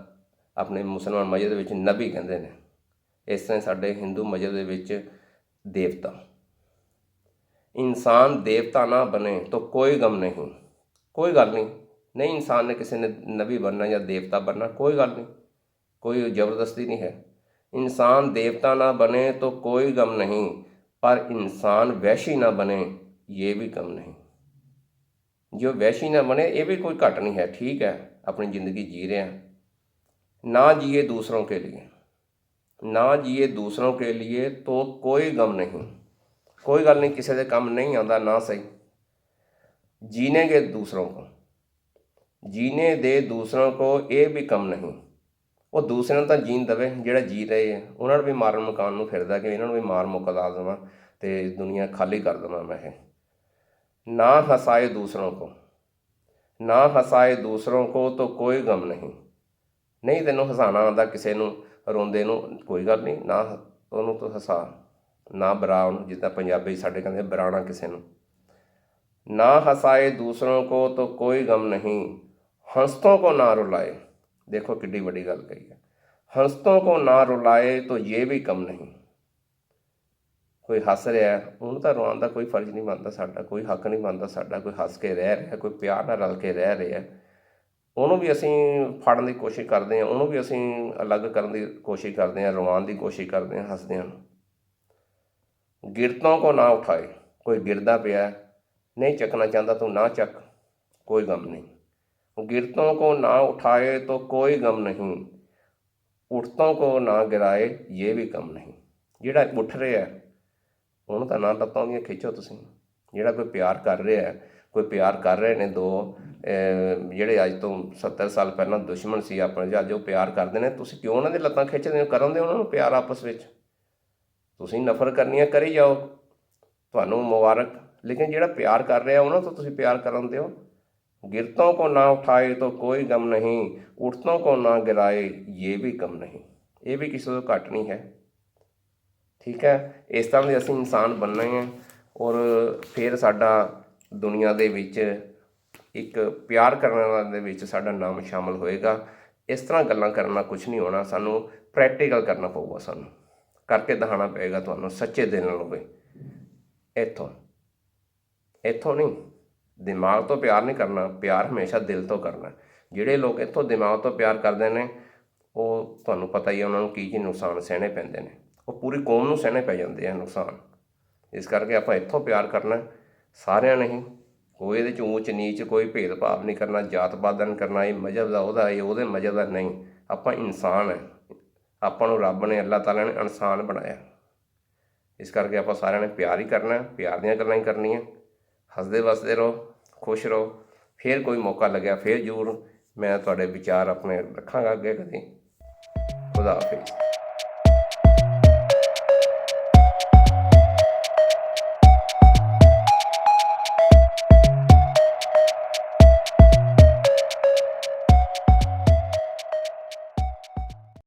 ਆਪਣੇ ਮੁਸਲਮਾਨ ਮਜ਼ਹਬ ਦੇ ਵਿੱਚ ਨਬੀ ਕਹਿੰਦੇ ਨੇ, ਇਸ ਤਰ੍ਹਾਂ ਸਾਡੇ ਹਿੰਦੂ ਮਜ਼ਹਬ ਦੇ ਵਿੱਚ ਦੇਵਤਾ। ਇਨਸਾਨ ਦੇਵਤਾ ਨਾ ਬਣੇ ਤਾਂ ਕੋਈ ਗਮ ਨਹੀਂ। ਕੋਈ ਗੱਲ ਨਹੀਂ ਇਨਸਾਨ ਨੇ ਕਿਸੇ ਨੇ ਨਬੀ ਬਣਨਾ ਜਾਂ ਦੇਵਤਾ ਬਣਨਾ, ਕੋਈ ਗੱਲ ਨਹੀਂ, ਕੋਈ ਜ਼ਬਰਦਸਤੀ ਨਹੀਂ ਹੈ। इंसान देवता ना बने तो कोई गम नहीं, पर इंसान वैशी ना बने ये भी कम नहीं। जो वैशी ना बने ये भी कोई घट नहीं है, ठीक है, अपनी ज़िंदगी जी रहे हैं। ना जिए दूसरों के लिए, ना जिए दूसरों के लिए तो कोई गम नहीं। कोई गल नहीं, किसी के काम नहीं आता ना सही। जीने के दूसरों को, जीने दे दूसरों को, ये भी कम नहीं। ਉਹ ਦੂਸਰਿਆਂ ਨੂੰ ਤਾਂ ਜੀਣ ਦੇਵੇ, ਜਿਹੜਾ ਜੀ ਰਹੇ ਆ ਉਹਨਾਂ ਨੂੰ ਵੀ ਮਾਰਨ ਮੁਕਾਉਣ ਨੂੰ ਫਿਰਦਾ ਕਿ ਇਹਨਾਂ ਨੂੰ ਵੀ ਮਾਰ ਮੁਕਾ ਲਾ ਦੇਵਾਂ ਅਤੇ ਦੁਨੀਆ ਖਾਲੀ ਕਰ ਦੇਵਾਂ ਮੈਂ ਇਹ। ਨਾ ਹਸਾਏ ਦੂਸਰੋਂ ਕੋ, ਨਾ ਹਸਾਏ ਦੂਸਰੋਂ ਕੋ ਤਾਂ ਕੋਈ ਗਮ ਨਹੀਂ। ਨਹੀਂ ਤੈਨੂੰ ਹਸਾਉਣਾ ਆਉਂਦਾ ਕਿਸੇ ਨੂੰ ਰੋਂਦੇ ਨੂੰ ਕੋਈ ਗੱਲ ਨਹੀਂ, ਨਾ ਉਹਨੂੰ ਤੂੰ ਹਸਾ, ਨਾ ਬਰਾ ਉਹਨੂੰ, ਜਿੱਦਾਂ ਪੰਜਾਬੀ ਸਾਡੇ ਕਹਿੰਦੇ ਬਰਾਣਾ ਕਿਸੇ ਨੂੰ। ना हंसाए दूसरों को तो कोई गम नहीं, हंसतों को ना रुलाए। देखो कितनी बड़ी गल कही है, हंसतों को ना रुलाए तो ये भी कम नहीं। कोई हस रहा है ਉਹਨੂੰ ਤਾਂ ਰੋਣ ਦਾ ਕੋਈ ਫਰਜ਼ ਨਹੀਂ ਬਣਦਾ ਸਾਡਾ, ਕੋਈ ਹੱਕ ਨਹੀਂ ਬਣਦਾ ਸਾਡਾ। ਕੋਈ ਹੱਸ ਕੇ ਰਹਿ ਰਿਹਾ, ਕੋਈ ਪਿਆਰ ਨਾਲ ਰਲ ਕੇ ਰਹਿ ਰਿਹਾ, ਉਹਨੂੰ ਵੀ ਅਸੀਂ ਫੜਨ ਦੀ ਕੋਸ਼ਿਸ਼ ਕਰਦੇ ਹਾਂ, ਉਹਨੂੰ ਵੀ ਅਸੀਂ ਅਲੱਗ ਕਰਨ ਦੀ ਕੋਸ਼ਿਸ਼ ਕਰਦੇ ਹਾਂ, ਰਵਾਉਣ ਦੀ ਕੋਸ਼ਿਸ਼ ਕਰਦੇ ਹਾਂ ਹੱਸਦਿਆਂ ਨੂੰ। ਗਿਰਤੋਂ ਕੋ ਨਾ ਉਠਾਏ, ਕੋਈ ਗਿਰਦਾ ਪਿਆ नहीं चकना चाहता तो ना चक, कोई गम नहीं। गिरतों को ना उठाए तो कोई गम नहीं, उठतों को ना गिराए ये भी कम नहीं। ਜਿਹੜਾ ਉੱਠ ਰਿਹਾ ਉਹਨੂੰ ਤਾਂ ਨਾ ਲੱਤਾਂ ਦੀਆਂ ਖਿੱਚੋ ਤੁਸੀਂ। ਜਿਹੜਾ ਕੋਈ ਪਿਆਰ ਕਰ ਰਿਹਾ ਹੈ, ਕੋਈ ਪਿਆਰ ਕਰ ਰਹੇ ਨੇ ਦੋ ਜਿਹੜੇ ਅੱਜ ਤੋਂ 70 ਸਾਲ ਪਹਿਲਾਂ ਦੁਸ਼ਮਣ ਸੀ ਆਪਣੇ, ਜਾਂ ਅੱਜ ਉਹ ਪਿਆਰ ਕਰਦੇ ਨੇ, ਤੁਸੀਂ ਕਿਉਂ ਉਹਨਾਂ ਦੀ ਲੱਤਾਂ ਖਿੱਚਦੇ ਹੋ? ਕਰਨ ਦਿਓ ਉਹਨਾਂ ਨੂੰ ਪਿਆਰ ਆਪਸ ਵਿੱਚ। ਤੁਸੀਂ ਨਫ਼ਰਤ ਕਰਨੀ ਹੈ ਕਰੀ ਜਾਓ, ਤੁਹਾਨੂੰ ਮੁਬਾਰਕ। लेकिन ਜਿਹੜਾ ਪਿਆਰ ਕਰ ਰਿਹਾ ਉਹਨਾਂ ਤੋਂ ਤੁਸੀਂ ਪਿਆਰ ਕਰਨ ਦਿਓ। गिरतों को ना उठाए तो कोई गम नहीं, उठतों को ना गिराए ये भी कम नहीं। ਇਹ ਵੀ ਕਿਸੇ ਤੋਂ ਘੱਟ ਨਹੀਂ ਹੈ, ਠੀਕ ਹੈ। ਇਸ ਤਰ੍ਹਾਂ ਦੇ ਅਸੀਂ ਇਨਸਾਨ ਬਣਨਾ ਹੈ, ਔਰ ਫਿਰ ਸਾਡਾ ਦੁਨੀਆ ਦੇ ਵਿੱਚ ਇੱਕ ਪਿਆਰ ਕਰਨ ਵਾਲਿਆਂ ਦੇ ਵਿੱਚ ਸਾਡਾ ਨਾਮ ਸ਼ਾਮਲ ਹੋਏਗਾ। ਇਸ ਤਰ੍ਹਾਂ ਗੱਲਾਂ ਕਰਨ ਨਾਲ ਕੁਛ ਨਹੀਂ ਹੋਣਾ, ਸਾਨੂੰ ਪ੍ਰੈਕਟੀਕਲ ਕਰਨਾ ਪਊਗਾ, ਸਾਨੂੰ ਕਰਕੇ ਦਿਖਾਉਣਾ ਪਏਗਾ ਤੁਹਾਨੂੰ, ਸੱਚੇ ਦਿਲ ਨਾਲ ਹੋਵੇ। ਇੱਥੋਂ ਨਹੀਂ, ਦਿਮਾਗ ਤੋਂ ਪਿਆਰ ਨਹੀਂ ਕਰਨਾ, ਪਿਆਰ ਹਮੇਸ਼ਾ ਦਿਲ ਤੋਂ ਕਰਨਾ। ਜਿਹੜੇ ਲੋਕ ਇੱਥੋਂ ਦਿਮਾਗ ਤੋਂ ਪਿਆਰ ਕਰਦੇ ਨੇ, ਉਹ ਤੁਹਾਨੂੰ ਪਤਾ ਹੀ ਹੈ ਉਹਨਾਂ ਨੂੰ ਕੀ ਨੁਕਸਾਨ ਸਹਿਣੇ ਪੈਂਦੇ ਨੇ, ਉਹ ਪੂਰੀ ਕੌਮ ਨੂੰ ਸਹਿਣੇ ਪੈ ਜਾਂਦੇ ਆ ਨੁਕਸਾਨ। ਇਸ ਕਰਕੇ ਆਪਾਂ ਇੱਥੋਂ ਪਿਆਰ ਕਰਨਾ ਸਾਰਿਆਂ ਨੇ ਹੀ, ਕੋਈ ਇਹਦੇ 'ਚ ਊਚ ਨੀਚ, ਕੋਈ ਭੇਦਭਾਵ ਨਹੀਂ ਕਰਨਾ, ਜਾਤ ਪਾਤ ਦਾ ਨਹੀਂ ਕਰਨਾ, ਇਹ ਮਜ਼ਹਬ ਦਾ ਉਹਦਾ, ਇਹ ਉਹਦੇ ਮਜ਼ਹਬ ਦਾ ਨਹੀਂ। ਆਪਾਂ ਇਨਸਾਨ ਹੈ, ਆਪਾਂ ਨੂੰ ਰੱਬ ਨੇ, ਅੱਲਾਹ ਤਾਲਾ ਨੇ ਇਨਸਾਨ ਬਣਾਇਆ। ਇਸ ਕਰਕੇ ਆਪਾਂ ਸਾਰਿਆਂ ਨੇ ਪਿਆਰ ਹੀ ਕਰਨਾ, ਪਿਆਰ ਦੀਆਂ ਗੱਲਾਂ ਹੀ ਕਰਨੀਆਂ। ਹੱਸਦੇ ਵਸਦੇ ਰਹੋ, ਖੁਸ਼ ਰਹੋ। ਫਿਰ ਕੋਈ ਮੌਕਾ ਲੱਗਿਆ ਫਿਰ ਜ਼ਰੂਰ ਮੈਂ ਤੁਹਾਡੇ ਵਿਚਾਰ ਆਪਣੇ ਰੱਖਾਂਗਾ ਅੱਗੇ ਕਦੇ। ਖੁਦਾ ਹਾਫਿਜ਼।